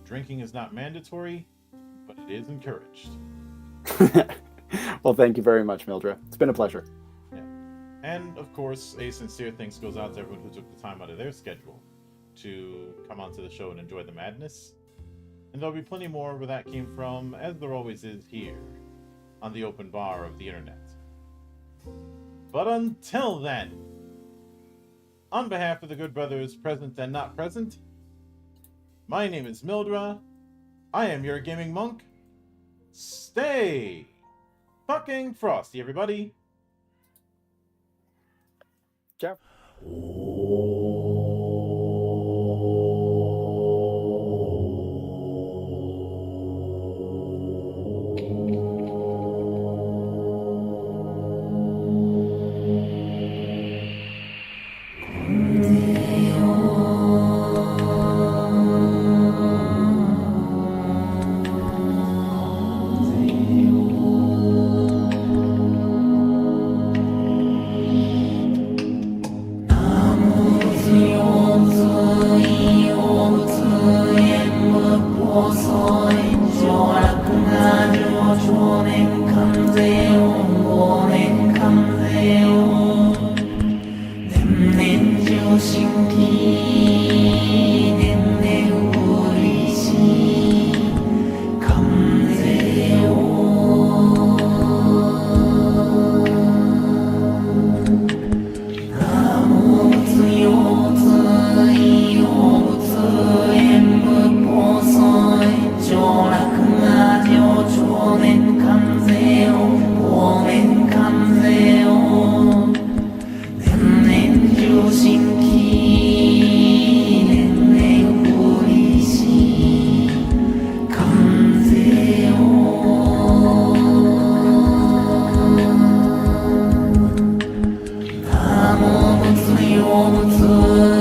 Speaker 1: drinking is not mandatory, but it is encouraged.
Speaker 2: Well, thank you very much, Mildred. It's been a pleasure.
Speaker 1: Yeah. And, of course, a sincere thanks goes out to everyone who took the time out of their schedule to come onto the show and enjoy the madness. And there'll be plenty more where that came from, as there always is here, on the open bar of the internet. But until then, on behalf of the good brothers present and not present, my name is Mildra. I am your gaming monk. Stay fucking frosty, everybody.
Speaker 2: Ciao.
Speaker 3: 遅い上洛が上少年関税を忘年関税を年々上新規年々不利し関税を多物物用物異用物演武放送上洛が上少年関税を忘年関税を年々上新規年々不利し関税を多物物用物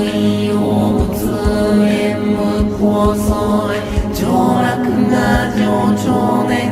Speaker 3: 異用物演武放送上洛が上少年